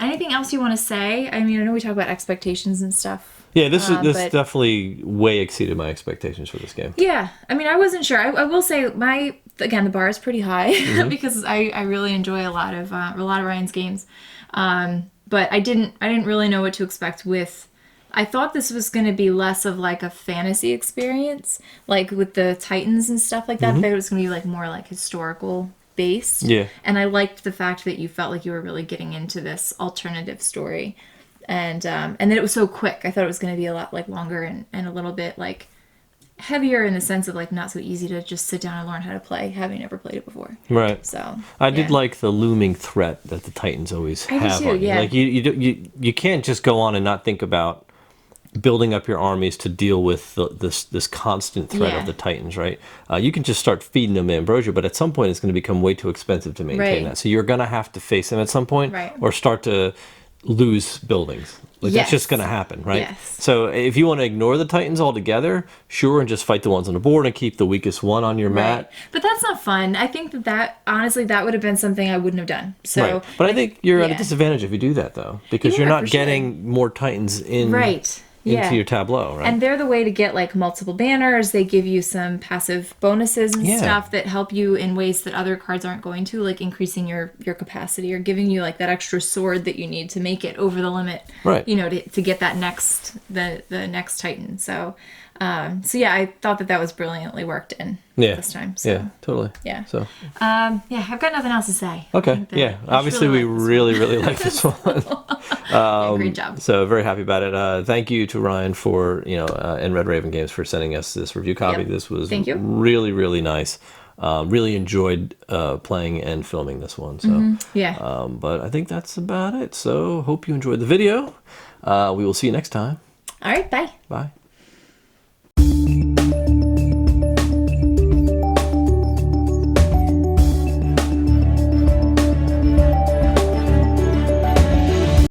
Anything else you want to say? I mean, I know we talk about expectations and stuff. Yeah, this definitely way exceeded my expectations for this game. Yeah, I mean, I wasn't sure. I will say the bar is pretty high because I really enjoy a lot of Ryan's games, but I didn't really know what to expect with. I thought this was going to be less of like a fantasy experience, like with the Titans and stuff like that. I thought it was going to be like more like historical based. Yeah, and I liked the fact that you felt like you were really getting into this alternative story. and then it was so quick. I thought it was going to be a lot like longer and a little bit like heavier in the sense of like not so easy to just sit down and learn how to play, having never played it before. Right. So I did like the looming threat that the Titans always I do have too, on you. yeah. Like you can't just go on and not think about building up your armies to deal with this constant threat Yeah. of the Titans, right? You can just start feeding them ambrosia, but at some point it's going to become way too expensive to maintain Right. that. So you're going to have to face them at some point, Right. or start to lose buildings. Like that's just Yes. going to happen, right? Yes. So if you want to ignore the Titans altogether, sure, and just fight the ones on the board and keep the weakest one on your mat. But that's not fun. I think that honestly, that would have been something I wouldn't have done. So, Right. But I think you're at a yeah. disadvantage if you do that, though, because You you're are, not for sure. getting more Titans in Right. Yeah. into your tableau, right? And they're the way to get like multiple banners. They give you some passive bonuses and Yeah. stuff that help you in ways that other cards aren't going to, like increasing your capacity or giving you like that extra sword that you need to make it over the limit. Right. You know, to get that the next Titan. So yeah, I thought that was brilliantly worked in this time. So Yeah, totally. yeah. So yeah, I've got nothing else to say. I okay, think that yeah. I just Obviously, we really really like this one. yeah, great job. So very happy about it. Thank you to Ryan for and Red Raven Games for sending us this review copy. Yep. This was Thank you. really nice. Really enjoyed playing and filming this one. So Yeah. but I think that's about it. So hope you enjoyed the video. We will see you next time. All right. Bye. Bye.